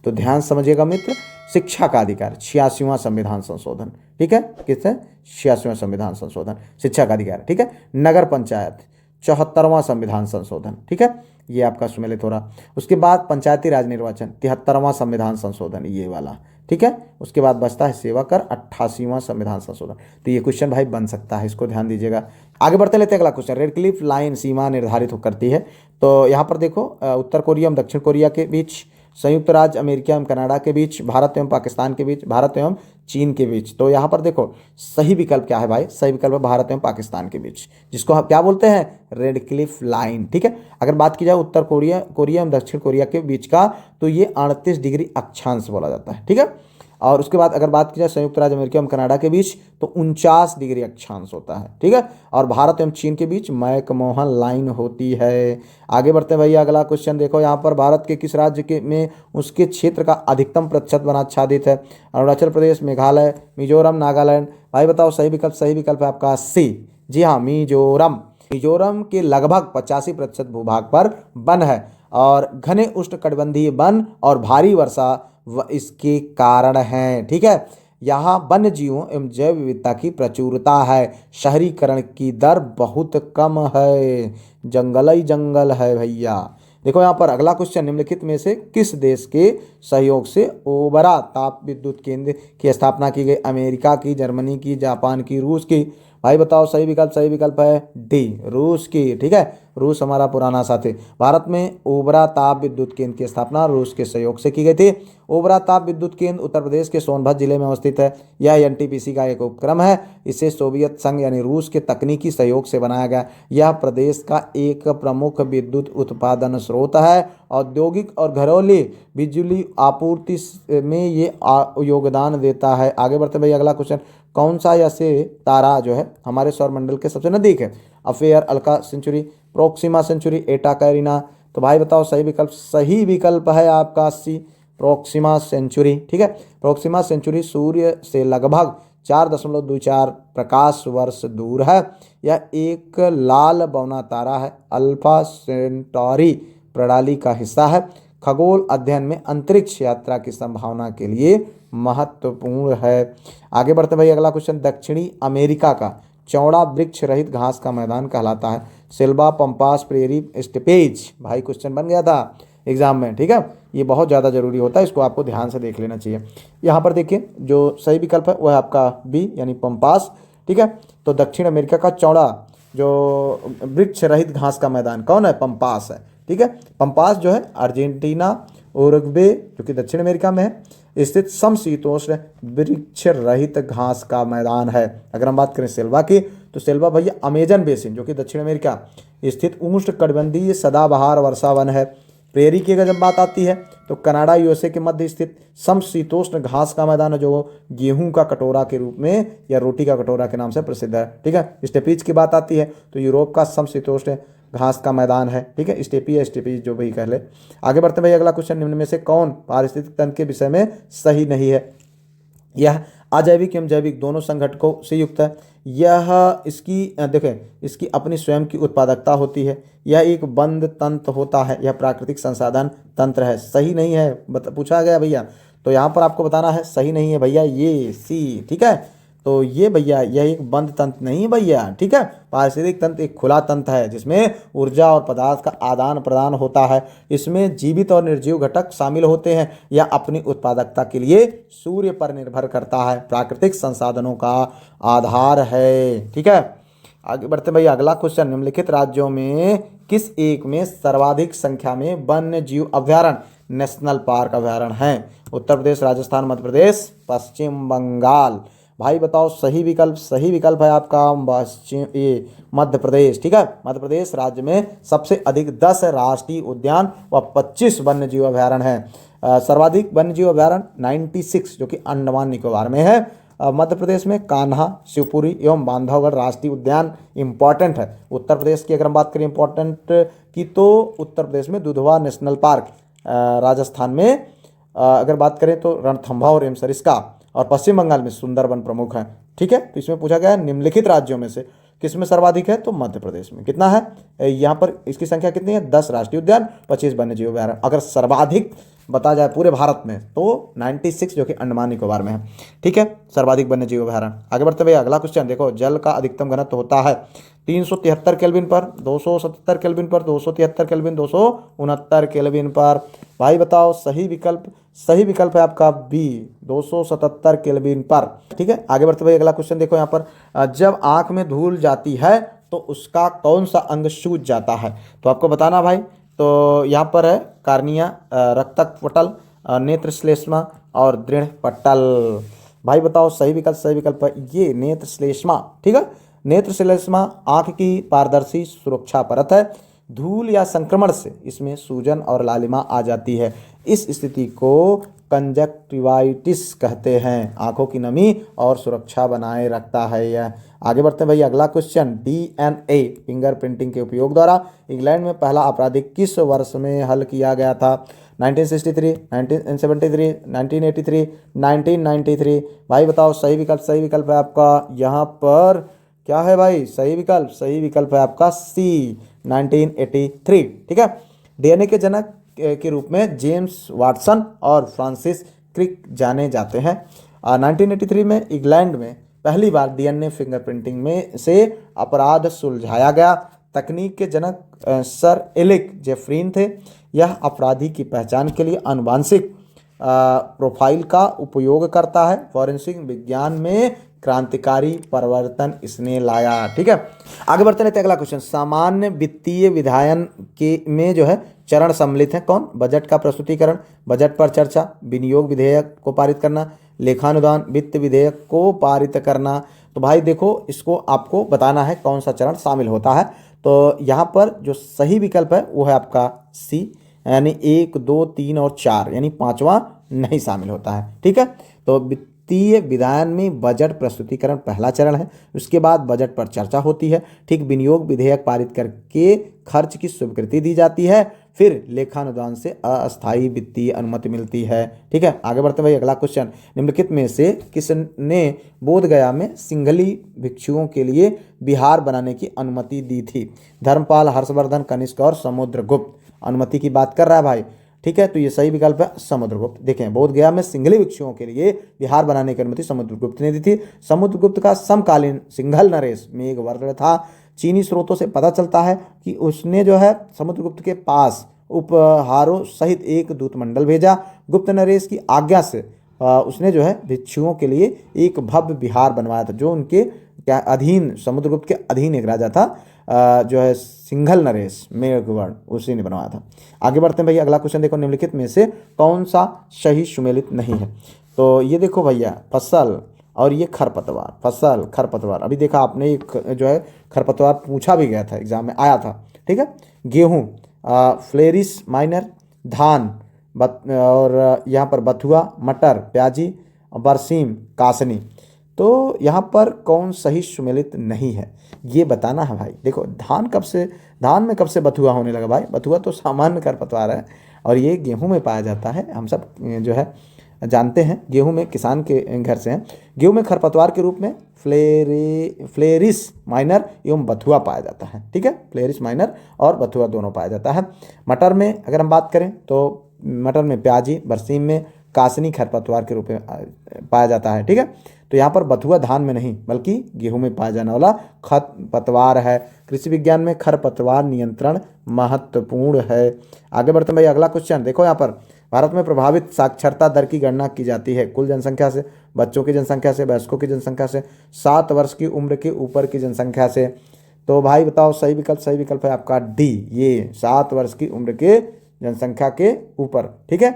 तो ध्यान समझिएगा मित्र, शिक्षा का अधिकार 86वां संविधान संशोधन। ठीक है, किस है? 86वां संविधान संशोधन, शिक्षा का अधिकार। ठीक है। नगर पंचायत 74वां संविधान संशोधन। ठीक है, ये आपका सुमेलित हो रहा। उसके बाद पंचायती राज निर्वाचन 73वां संविधान संशोधन, ये वाला। ठीक है। उसके बाद बचता है सेवा कर 88वां संविधान संशोधन। तो ये क्वेश्चन भाई बन सकता है, इसको ध्यान दीजिएगा। आगे बढ़ते लेते हैं अगला क्वेश्चन। रेडक्लिफ लाइन सीमा निर्धारित करती है। तो यहाँ पर देखो, उत्तर कोरिया एवं दक्षिण कोरिया के बीच, संयुक्त राज्य अमेरिका एवं कनाडा के बीच, भारत एवं पाकिस्तान के बीच, भारत एवं चीन के बीच। तो यहाँ पर देखो सही विकल्प क्या है भाई? सही विकल्प है भारत एवं पाकिस्तान के बीच, जिसको हम क्या बोलते हैं? Radcliffe line. ठीक है। अगर बात की जाए उत्तर कोरिया एवं दक्षिण कोरिया के बीच का, तो ये 38 डिग्री अक्षांश बोला जाता है। ठीक है। और उसके बाद अगर बात की जाए संयुक्त राज्य अमेरिका एवं कनाडा के बीच, तो 49 डिग्री अक्षांश होता है। ठीक है। और भारत एवं चीन के बीच मैकमोहन लाइन होती है। आगे बढ़ते हैं भैया, अगला क्वेश्चन देखो। यहाँ पर भारत के किस राज्य के में उसके क्षेत्र का अधिकतम प्रतिशत वनाच्छादित है? अरुणाचल प्रदेश, मेघालय, मिजोरम, नागालैंड। भाई बताओ सही विकल्प। सही विकल्प है आपका सी, जी हाँ, मिजोरम। मिजोरम के लगभग 85% भूभाग पर वन है और घने उष्णकटिबंधीय वन और भारी वर्षा इसके कारण है। ठीक है। यहाँ वन्य जीवों एवं जैव विविधता की प्रचुरता है। शहरीकरण की दर बहुत कम है, जंगल ही जंगल है भैया। देखो यहाँ पर अगला क्वेश्चन, निम्नलिखित में से किस देश के सहयोग से ओबरा ताप विद्युत केंद्र की स्थापना की गई? अमेरिका की, जर्मनी की, जापान की, रूस की। भाई बताओ सही विकल्प। सही विकल्प है डी, रूस की। ठीक है, रूस हमारा पुराना साथी। भारत में ओबरा ताप विद्युत केंद्र की स्थापना रूस के सहयोग से की गई थी। ओबरा ताप विद्युत केंद्र उत्तर प्रदेश के सोनभद्र जिले में अवस्थित है। यह एनटीपीसी का एक उपक्रम है। इसे सोवियत संघ यानी रूस के तकनीकी सहयोग से बनाया गया। यह प्रदेश का एक प्रमुख विद्युत उत्पादन स्रोत है। औद्योगिक और घरेलू बिजली आपूर्ति में ये योगदान देता है। आगे बढ़ते भाई, अगला क्वेश्चन, कौन सा ऐसे तारा जो है हमारे सौरमंडल के सबसे नजदीक है? अफेयर, Alpha Centauri, Proxima Centauri, Eta Carinae. तो भाई बताओ सही विकल्प। सही विकल्प है आपका सी, प्रोक्सिमा सेंचुरी। ठीक है। प्रोक्सिमा सेंचुरी सूर्य से लगभग 4.24 प्रकाश वर्ष दूर है। यह एक लाल बौना तारा है। अल्फा सेंटोरी प्रणाली का हिस्सा है। खगोल अध्ययन में अंतरिक्ष यात्रा की संभावना के लिए महत्वपूर्ण है। आगे बढ़ते भाई, अगला क्वेश्चन, दक्षिणी अमेरिका का चौड़ा वृक्ष रहित घास का मैदान कहलाता है? सिल्वा, पंपास, प्रेरी, स्टेपेज। भाई क्वेश्चन बन गया था एग्जाम में। ठीक है, ये बहुत ज़्यादा जरूरी होता है, इसको आपको ध्यान से देख लेना चाहिए। यहाँ पर देखिए जो सही विकल्प है वह है आपका बी यानी पंपास। ठीक है। तो दक्षिण अमेरिका का चौड़ा जो वृक्ष रहित घास का मैदान कौन है? पंपास है। ठीक है। पंपास जो है अर्जेंटीना, उरुग्वे जो कि दक्षिण अमेरिका में है, स्थित समशीतोष्ण वृक्ष रहित घास का मैदान है। अगर हम बात करें सिल्वा की, तो सिल्वा भैया अमेजन बेसिन जो कि दक्षिण अमेरिका स्थित उष्णकटिबंधीय सदाबहार वर्षा वन है। प्रेरी की अगर जब बात आती है तो कनाडा यूएसए के मध्य स्थित समशीतोष्ण घास का मैदान है, जो गेहूं का कटोरा के रूप में या रोटी का कटोरा के नाम से प्रसिद्ध है। ठीक है। स्टेपीज की बात आती है तो यूरोप का समशीतोष्ण घास का मैदान है। ठीक है। स्टेपी या स्टेपीज जो भी कह ले। आगे बढ़ते भाई, अगला क्वेश्चन, निम्न में से कौन पारिस्थितिक तंत्र के विषय में सही नहीं है? यह अजैविक एवं जैविक दोनों संघटकों से युक्त है। यह इसकी देखें, इसकी अपनी स्वयं की उत्पादकता होती है। यह एक बंद तंत्र होता है। यह प्राकृतिक संसाधन तंत्र है। सही नहीं है पूछा गया भैया, तो यहाँ पर आपको बताना है सही नहीं है भैया, ये सी। ठीक है। तो ये भैया यह एक बंद तंत्र नहीं है भैया। ठीक है। पारिस्थितिक तंत्र एक खुला तंत्र है जिसमें ऊर्जा और पदार्थ का आदान प्रदान होता है। इसमें जीवित और निर्जीव घटक शामिल होते हैं। यह अपनी उत्पादकता के लिए सूर्य पर निर्भर करता है, प्राकृतिक संसाधनों का आधार है। ठीक है। आगे बढ़ते भैया, अगला क्वेश्चन, निम्नलिखित राज्यों में किस एक में सर्वाधिक संख्या में वन्य जीव अभ्यारण्य नेशनल पार्क अभ्यारण्य हैं? उत्तर प्रदेश, राजस्थान, मध्य प्रदेश, पश्चिम बंगाल। भाई बताओ सही विकल्प। सही विकल्प है आपका मध्य प्रदेश। ठीक है। मध्य प्रदेश राज्य में सबसे अधिक 10 राष्ट्रीय उद्यान व 25 वन्य जीव अभ्यारण्य हैं। सर्वाधिक वन्य जीव अभ्यारण्य 96 जो कि अंडमान निकोबार में है। मध्य प्रदेश में कान्हा, शिवपुरी एवं बांधवगढ़ राष्ट्रीय उद्यान इंपॉर्टेंट है। उत्तर प्रदेश की अगर हम बात करें इंपॉर्टेंट की तो उत्तर प्रदेश में दुधवा नेशनल पार्क, राजस्थान में अगर बात करें तो रणथंभौर और एमसरिस्का, और पश्चिम बंगाल में सुंदरबन प्रमुख है। ठीक है। तो इसमें पूछा गया है निम्नलिखित राज्यों में से किस में सर्वाधिक है, तो मध्य प्रदेश में। कितना है यहाँ पर, इसकी संख्या कितनी है? 10 राष्ट्रीय उद्यान, 25 वन्य जीव अभ्यारण्य। अगर सर्वाधिक बता जाए पूरे भारत में तो 96 जो कि अंडमान निकोबार में है। ठीक है। सर्वाधिक वन्य जीव अभ्यारण्य। आगे बढ़ते भैया, अगला क्वेश्चन देखो, जल का अधिकतम घनत्व होता है 373 केल्विन पर, 277 केल्विन पर, 273 केल्विन, 269 केल्विन पर। भाई बताओ सही विकल्प। सही विकल्प है आपका बी, 277 केल्विन पर। ठीक है। आगे बढ़ते भाई, अगला क्वेश्चन देखो यहाँ पर, जब आंख में धूल जाती है तो उसका कौन सा अंग सूज जाता है? तो आपको बताना भाई, तो यहाँ पर है कार्निया, रक्तक पटल, नेत्र श्लेष्मा और दृढ़ पटल। भाई बताओ सही विकल्प। सही विकल्प है ये नेत्र श्लेष्मा। ठीक है। नेत्र श्लेष्मा आंख की पारदर्शी सुरक्षा परत है। धूल या संक्रमण से इसमें सूजन और लालिमा आ जाती है। इस स्थिति को कंजक्टिवाइटिस कहते हैं। आंखों की नमी और सुरक्षा बनाए रखता है यह। आगे बढ़ते हैं भाई, अगला क्वेश्चन, डीएनए फिंगरप्रिंटिंग के उपयोग द्वारा इंग्लैंड में पहला आपराधिक किस वर्ष में हल किया गया था? 1963, 1973, 1983, 1993। भाई बताओ सही विकल्प। सही विकल्प है आपका यहाँ पर क्या है भाई? सही विकल्प। सही विकल्प है आपका सी, 1983। ठीक है। डीएनए के जनक के रूप में जेम्स वाटसन और फ्रांसिस क्रिक जाने जाते हैं। 1983 में इंग्लैंड में पहली बार डीएनए फिंगरप्रिंटिंग में से अपराध सुलझाया गया। तकनीक के जनक सर एलिक जेफरीन थे। यह अपराधी की पहचान के लिए आनुवांशिक प्रोफाइल का उपयोग करता है। फॉरेंसिक विज्ञान में क्रांतिकारी परिवर्तन इसने लाया। ठीक है। आगे बढ़ते रहते अगला क्वेश्चन, सामान्य वित्तीय विधायन के में जो है चरण सम्मिलित हैं। कौन? बजट का प्रस्तुतिकरण, बजट पर चर्चा, विनियोग विधेयक को पारित करना, लेखानुदान, वित्त विधेयक को पारित करना। तो भाई देखो, इसको आपको बताना है कौन सा चरण शामिल होता है। तो यहाँ पर जो सही विकल्प है वो है आपका सी, यानी 1, 2, 3 और 4, यानी 5वां नहीं शामिल होता है। ठीक है। तो वित्तीय विधायन में बजट प्रस्तुतिकरण पहला चरण है। उसके बाद बजट पर चर्चा होती है। ठीक। विनियोग विधेयक पारित करके खर्च की स्वीकृति दी जाती है। फिर लेखानुदान से अस्थायी वित्तीय अनुमति मिलती है। ठीक है। आगे बढ़ते भाई, अगला क्वेश्चन, निम्नलिखित में से किसने बोधगया में सिंघली भिक्षुओं के लिए विहार बनाने की अनुमति दी थी? धर्मपाल, हर्षवर्धन, कनिष्क और समुद्रगुप्त। अनुमति की बात कर रहा है भाई। ठीक है। तो ये सही विकल्प है समुद्रगुप्त। देखें, बोधगया में सिंघली भिक्षुओं के लिए विहार बनाने की अनुमति समुद्रगुप्त ने दी थी। समुद्रगुप्त का समकालीन सिंघल नरेश मेघवर्ण था। चीनी स्रोतों से पता चलता है कि उसने जो है समुद्रगुप्त के पास उपहारों सहित एक दूतमंडल भेजा। गुप्त नरेश की आज्ञा से उसने जो है भिक्षुओं के लिए एक भव्य विहार बनवाया था, जो उनके क्या अधीन, समुद्रगुप्त के अधीन एक राजा था जो है सिंघल नरेश मेघवर्ण, उसी ने बनवाया था। आगे बढ़ते हैं भैया, अगला क्वेश्चन देखो, निम्नलिखित में से कौन सा सही सुमेलित नहीं है? तो ये देखो भैया, फसल और ये खरपतवार। फसल, खरपतवार, अभी देखा आपने एक जो है खरपतवार पूछा भी गया था, एग्जाम में आया था। ठीक है। गेहूँ, फ्लेरिस माइनर, धान, और यहाँ पर बथुआ, मटर, प्याजी, बरसीम, कासनी। तो यहाँ पर कौन सही सुमेलित नहीं है ये बताना है भाई। देखो धान में कब से बथुआ होने लगा भाई? बथुआ तो सामान्य खरपतवार है और ये गेहूं में पाया जाता है। हम सब जो है जानते हैं, गेहूं में किसान के घर से हैं। गेहूं में खरपतवार के रूप में फ्लेरिस माइनर एवं बथुआ पाया जाता है। ठीक है, फ्लेरिस माइनर और बथुआ दोनों पाया जाता है। मटर में अगर हम बात करें तो मटर में प्याजी, बरसीम में कासनी खरपतवार के रूप में पाया जाता है। ठीक है, तो यहाँ पर बथुआ धान में नहीं बल्कि गेहूं में पाया जाने वाला खरपतवार है। कृषि विज्ञान में खरपतवार नियंत्रण महत्वपूर्ण है। आगे बढ़ते हैं भाई, अगला क्वेश्चन देखो। यहाँ पर भारत में प्रभावित साक्षरता दर की गणना की जाती है कुल जनसंख्या से, बच्चों की जनसंख्या से, वयस्कों की जनसंख्या से, 7 वर्ष की उम्र के ऊपर की जनसंख्या से। तो भाई बताओ सही विकल्प है आपका डी, ये 7 वर्ष की उम्र के जनसंख्या के ऊपर। ठीक है,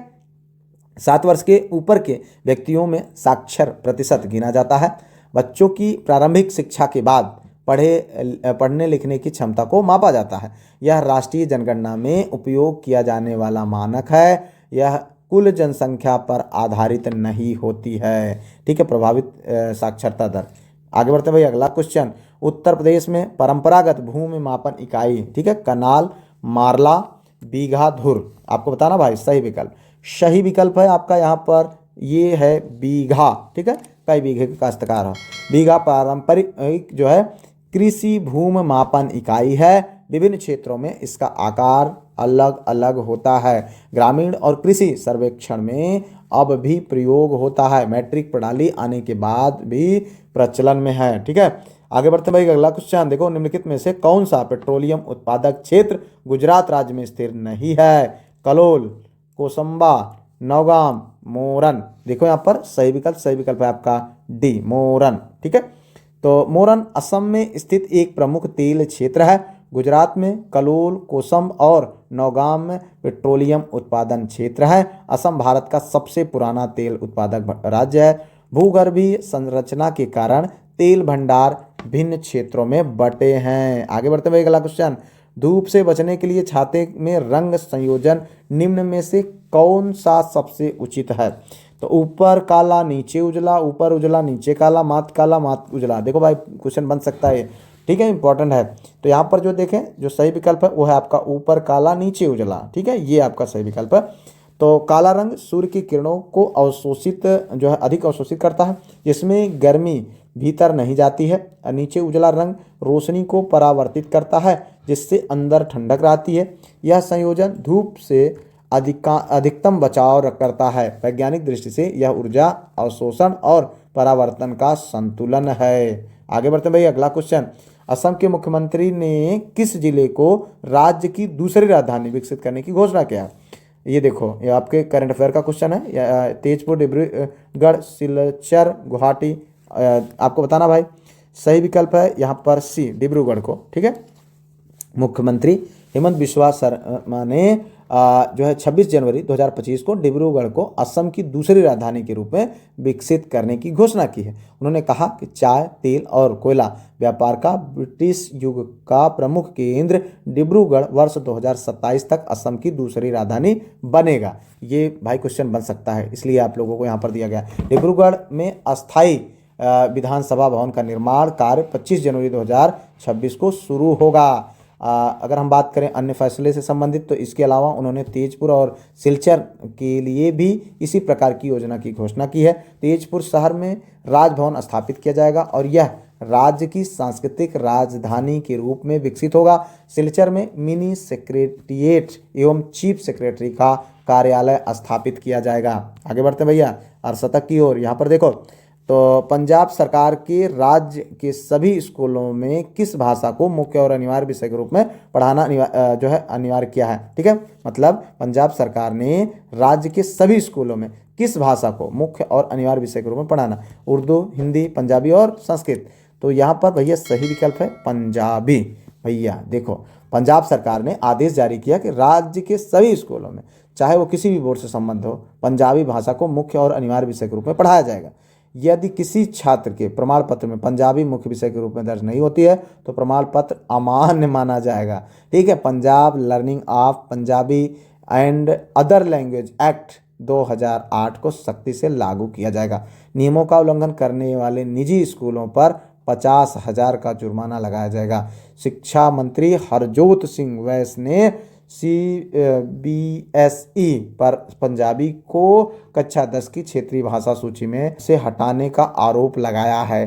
7 वर्ष के ऊपर के व्यक्तियों में साक्षर प्रतिशत गिना जाता है। बच्चों की प्रारंभिक शिक्षा के बाद पढ़ने लिखने की क्षमता को मापा जाता है। यह राष्ट्रीय जनगणना में उपयोग किया जाने वाला मानक है। यह कुल जनसंख्या पर आधारित नहीं होती है। ठीक है, प्रभावित साक्षरता दर। आगे बढ़ते भाई, अगला क्वेश्चन। उत्तर प्रदेश में परंपरागत भूमि मापन इकाई, ठीक है, कनाल, मारला, बीघा, धुर। आपको बताना भाई सही विकल्प है आपका यहाँ पर ये है बीघा। ठीक है, कई बीघे का काश्तकार है। बीघा पारंपरिक जो है कृषि भूमि मापन इकाई है। विभिन्न क्षेत्रों में इसका आकार अलग अलग होता है। ग्रामीण और कृषि सर्वेक्षण में अब भी प्रयोग होता है। मैट्रिक प्रणाली आने के बाद भी प्रचलन में है। ठीक है, आगे बढ़ते भाई, अगला क्वेश्चन देखो। निम्नलिखित में से कौन सा पेट्रोलियम उत्पादक क्षेत्र गुजरात राज्य में स्थिर नहीं है? कलोल, कोसंबा, नौगाम, मोरन। देखो यहाँ पर सही विकल्प है आपका डी, मोरन। ठीक है, तो मोरन असम में स्थित एक प्रमुख तेल क्षेत्र है। गुजरात में कलोल, कोसम और नौगाम में पेट्रोलियम उत्पादन क्षेत्र है। असम भारत का सबसे पुराना तेल उत्पादक राज्य है। भूगर्भीय संरचना के कारण तेल भंडार भिन्न क्षेत्रों में बटे हैं। आगे बढ़ते हुए अगला क्वेश्चन। धूप से बचने के लिए छाते में रंग संयोजन निम्न में से कौन सा सबसे उचित है? तो ऊपर काला नीचे उजला, ऊपर उजला नीचे काला, मात काला मात उजला। देखो भाई क्वेश्चन बन सकता है, ठीक है, इंपॉर्टेंट है। तो यहाँ पर जो देखें जो सही विकल्प है वो है आपका ऊपर काला नीचे उजला। ठीक है, ये आपका सही विकल्प है। तो काला रंग सूर्य की किरणों को अवशोषित जो है अधिक अवशोषित करता है, जिसमें गर्मी भीतर नहीं जाती है। नीचे उजला रंग रोशनी को परावर्तित करता है, जिससे अंदर ठंडक रहती है। यह संयोजन धूप से अधिकतम बचाव करता है। वैज्ञानिक दृष्टि से यह ऊर्जा अवशोषण और परावर्तन का संतुलन है। आगे बढ़ते हैं भाई, अगला क्वेश्चन। असम के मुख्यमंत्री ने किस जिले को राज्य की दूसरी राजधानी विकसित करने की घोषणा किया? ये देखो, ये आपके करंट अफेयर का क्वेश्चन है। तेजपुर, डिब्रूगढ़, सिलचर, गुवाहाटी। आपको बताना भाई सही विकल्प है यहाँ पर सी, डिब्रूगढ़ को। ठीक है, मुख्यमंत्री हेमंत बिस्वा शर्मा ने जो है 26 जनवरी 2025 को डिब्रूगढ़ को असम की दूसरी राजधानी के रूप में विकसित करने की घोषणा की है। उन्होंने कहा कि चाय, तेल और कोयला व्यापार का ब्रिटिश युग का प्रमुख केंद्र डिब्रूगढ़ वर्ष 2027 तक असम की दूसरी राजधानी बनेगा। ये भाई क्वेश्चन बन सकता है, इसलिए आप लोगों को यहाँ पर दिया गया। डिब्रूगढ़ में अस्थायी विधानसभा भवन का निर्माण कार्य 25 जनवरी 2026 को शुरू होगा। अगर हम बात करें अन्य फैसले से संबंधित, तो इसके अलावा उन्होंने तेजपुर और सिलचर के लिए भी इसी प्रकार की योजना की घोषणा की है। तेजपुर शहर में राजभवन स्थापित किया जाएगा और यह राज्य की सांस्कृतिक राजधानी के रूप में विकसित होगा। सिलचर में मिनी सेक्रेटेरिएट एवं चीफ सेक्रेटरी का कार्यालय स्थापित किया जाएगा। आगे बढ़ते हैं भैया अर्धशतक की ओर। यहाँ पर देखो, तो पंजाब सरकार के राज्य के सभी स्कूलों में किस भाषा को मुख्य और अनिवार्य विषय के रूप में पढ़ाना जो है अनिवार्य किया है? ठीक है, मतलब पंजाब सरकार ने राज्य के सभी स्कूलों में किस भाषा को मुख्य और अनिवार्य विषय के रूप में पढ़ाना? उर्दू, हिंदी, पंजाबी और संस्कृत। तो यहाँ पर भैया सही विकल्प है पंजाबी। भैया देखो, पंजाब सरकार ने आदेश जारी किया कि राज्य के सभी स्कूलों में, चाहे वो किसी भी बोर्ड से संबंध हो, पंजाबी भाषा को मुख्य और अनिवार्य विषय के रूप में पढ़ाया जाएगा। यदि किसी छात्र के प्रमाण पत्र में पंजाबी मुख्य विषय के रूप में दर्ज नहीं होती है तो प्रमाण पत्र अमान्य माना जाएगा। ठीक है, Punjab learning of Punjabi and other language act 2008 को सख्ती से लागू किया जाएगा। नियमों का उल्लंघन करने वाले निजी स्कूलों पर 50,000 का जुर्माना लगाया जाएगा। शिक्षा मंत्री हरजोत सिंह वैस ने CBSE पर पंजाबी को कक्षा 10 की क्षेत्रीय भाषा सूची में से हटाने का आरोप लगाया है।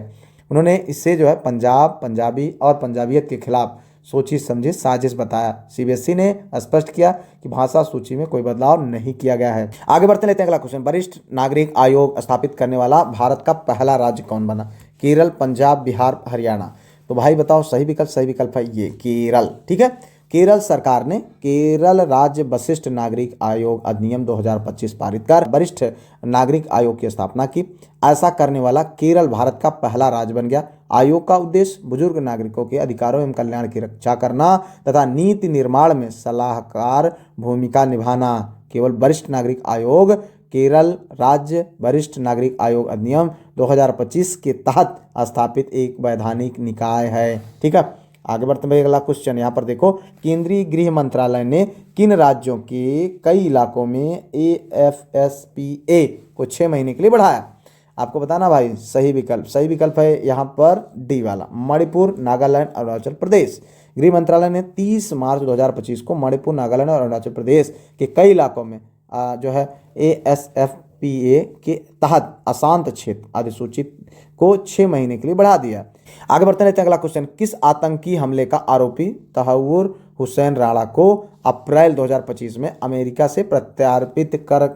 उन्होंने इससे जो है पंजाबी और पंजाबियत के खिलाफ सोची समझी साजिश बताया। CBSE ने स्पष्ट किया कि भाषा सूची में कोई बदलाव नहीं किया गया है। आगे बढ़ते लेते हैं अगला क्वेश्चन। वरिष्ठ नागरिक आयोग स्थापित करने वाला भारत का पहला राज्य कौन बना? केरल, पंजाब, बिहार, हरियाणा। तो भाई बताओ सही विकल्प है ये केरल। ठीक है, केरल सरकार ने केरल राज्य वरिष्ठ नागरिक आयोग अधिनियम 2025 पारित कर वरिष्ठ नागरिक आयोग की स्थापना की। ऐसा करने वाला केरल भारत का पहला राज्य बन गया। आयोग का उद्देश्य बुजुर्ग नागरिकों के अधिकारों एवं कल्याण की रक्षा करना तथा नीति निर्माण में सलाहकार भूमिका निभाना। केवल वरिष्ठ नागरिक आयोग केरल राज्य वरिष्ठ नागरिक आयोग अधिनियम 2025 के तहत स्थापित एक वैधानिक निकाय है। ठीक है, आगे बढ़ते हैं अगला क्वेश्चन। यहाँ पर देखो, केंद्रीय गृह मंत्रालय ने किन राज्यों के कई इलाकों में AFSPA को 6 महीने के लिए बढ़ाया? आपको बताना भाई सही विकल्प है यहाँ पर डी वाला, मणिपुर, नागालैंड, अरुणाचल प्रदेश। गृह मंत्रालय ने 30 मार्च 2025 को मणिपुर, नागालैंड और अरुणाचल प्रदेश के कई इलाकों में जो है AFSPA के तहत अशांत क्षेत्र अधिसूचित को 6 महीने के लिए बढ़ा दिया। आगे बढ़ते रहते हैं अगला क्वेश्चन। किस आतंकी हमले का आरोपी तहव्वुर हुसैन राणा को अप्रैल 2025 में अमेरिका से प्रत्यार्पित कर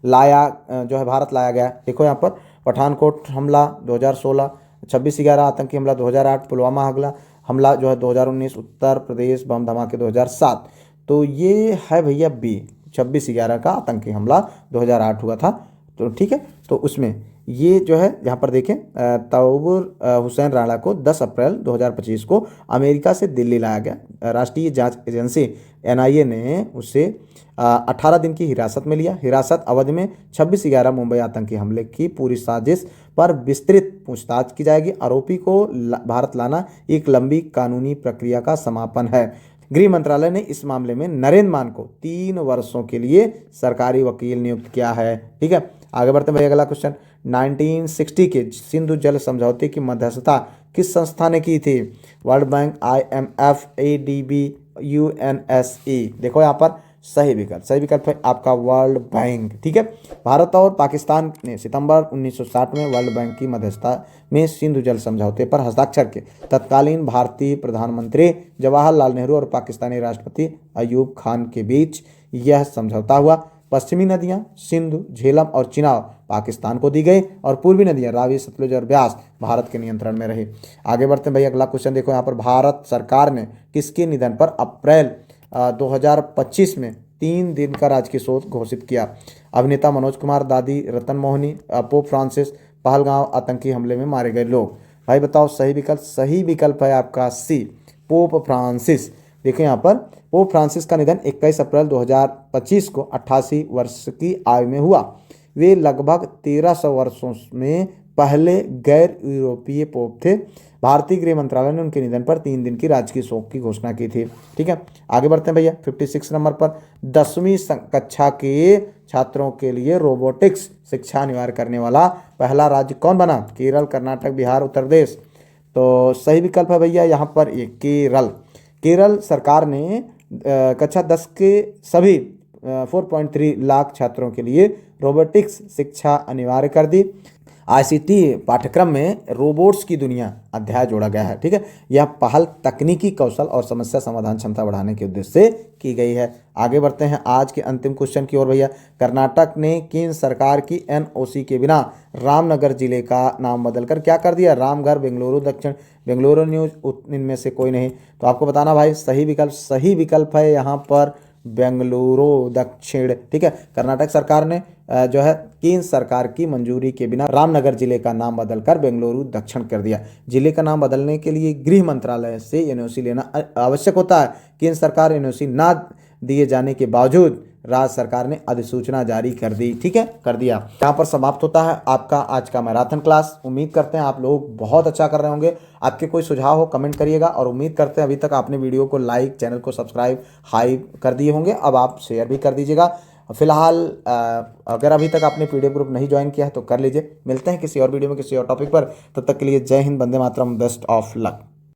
भारत लाया गया? देखो यहाँ पर पठानकोट हमला 2016, 26/11 आतंकी हमला 2008, पुलवामा हमला 2019, उत्तर प्रदेश बम धमाके 2007। तो ये है भैया बी, 26/11 का आतंकी हमला 2008 हुआ था। तो ठीक है, तो उसमें ये जो है यहाँ पर देखें, तहव्वुर हुसैन राणा को 10 अप्रैल 2025 को अमेरिका से दिल्ली लाया गया। राष्ट्रीय जांच एजेंसी NIA ने उसे 18 दिन की हिरासत में लिया। हिरासत अवधि में 26/11 मुंबई आतंकी हमले की पूरी साजिश पर विस्तृत पूछताछ की जाएगी। आरोपी को भारत लाना एक लंबी कानूनी प्रक्रिया का समापन है। गृह मंत्रालय ने इस मामले में नरेंद्र मान को 3 वर्षों के लिए सरकारी वकील नियुक्त किया है। ठीक है, आगे बढ़ते हैं भाई अगला क्वेश्चन। 1960 के सिंधु जल समझौते की मध्यस्थता किस संस्था ने की थी? World bank, IMF, ADB, UNSE। देखो यहाँ पर सही विकल्प है आपका वर्ल्ड बैंक। ठीक है, भारत और पाकिस्तान ने सितंबर 1960 में वर्ल्ड बैंक की मध्यस्थता में सिंधु जल समझौते पर हस्ताक्षर किए। तत्कालीन भारतीय प्रधानमंत्री जवाहरलाल नेहरू और पाकिस्तानी राष्ट्रपति अयूब खान के बीच यह समझौता हुआ। पश्चिमी नदियां सिंधु, झेलम और चिनाब पाकिस्तान को दी गई और पूर्वी नदियां रावी, सतलुज और ब्यास भारत के नियंत्रण में रही। आगे बढ़ते हैं भाई अगला क्वेश्चन। देखो यहाँ पर भारत सरकार ने किसके निधन पर अप्रैल 2025 में 3 दिन का राजकीय शोक घोषित किया? अभिनेता मनोज कुमार, दादी रतन मोहनी, पोप फ्रांसिस, पहलगांव आतंकी हमले में मारे गए लोग। भाई बताओ सही विकल्प है आपका सी, पोप फ्रांसिस। देखिए यहाँ पर पोप फ्रांसिस का निधन 21 अप्रैल 2025 को 88 वर्ष की आयु में हुआ। वे लगभग 1300 वर्षों में पहले गैर यूरोपीय पोप थे। भारतीय गृह मंत्रालय ने उनके निधन पर 3 दिन की राजकीय शोक की घोषणा की थी। ठीक है, आगे बढ़ते हैं भैया 56 नंबर पर। 10वीं कक्षा के छात्रों के लिए रोबोटिक्स शिक्षा अनिवार्य करने वाला पहला राज्य कौन बना? केरल, कर्नाटक, बिहार, उत्तर प्रदेश। तो सही विकल्प है भैया यहाँ पर ये केरल सरकार ने कक्षा 10 के सभी 4.3 लाख छात्रों के लिए रोबोटिक्स शिक्षा अनिवार्य कर दी। ICT पाठ्यक्रम में रोबोट्स की दुनिया अध्याय जोड़ा गया है। ठीक है, यह पहल तकनीकी कौशल और समस्या समाधान क्षमता बढ़ाने के उद्देश्य से की गई है। आगे बढ़ते हैं आज के अंतिम क्वेश्चन की ओर भैया। कर्नाटक ने केंद्र सरकार की NOC के बिना रामनगर जिले का नाम बदलकर क्या कर दिया? रामगढ़, बेंगलुरु दक्षिण, बेंगलुरु न्यूज, इनमें से कोई नहीं। तो आपको बताना भाई सही विकल्प है यहाँ पर बेंगलुरु दक्षिण। ठीक है, कर्नाटक सरकार ने जो है केंद्र सरकार की मंजूरी के बिना रामनगर जिले का नाम बदलकर बेंगलुरु दक्षिण कर दिया। जिले का नाम बदलने के लिए गृह मंत्रालय से NOC लेना आवश्यक होता है। केंद्र सरकार NOC ना दिए जाने के बावजूद राज्य सरकार ने अधिसूचना जारी कर दी। ठीक है, कर दिया। यहाँ पर समाप्त होता है आपका आज का मैराथन क्लास। उम्मीद करते हैं आप लोग बहुत अच्छा कर रहे होंगे। आपके कोई सुझाव हो कमेंट करिएगा, और उम्मीद करते हैं अभी तक आपने वीडियो को लाइक, चैनल को सब्सक्राइब, हाइप कर दिए होंगे। अब आप शेयर भी कर दीजिएगा। फिलहाल अगर अभी तक आपने पीडीएफ ग्रुप नहीं ज्वाइन किया है तो कर लीजिए। मिलते हैं किसी और वीडियो में किसी और टॉपिक पर। तब तक के लिए जय Hind, Vande Mataram, best of luck.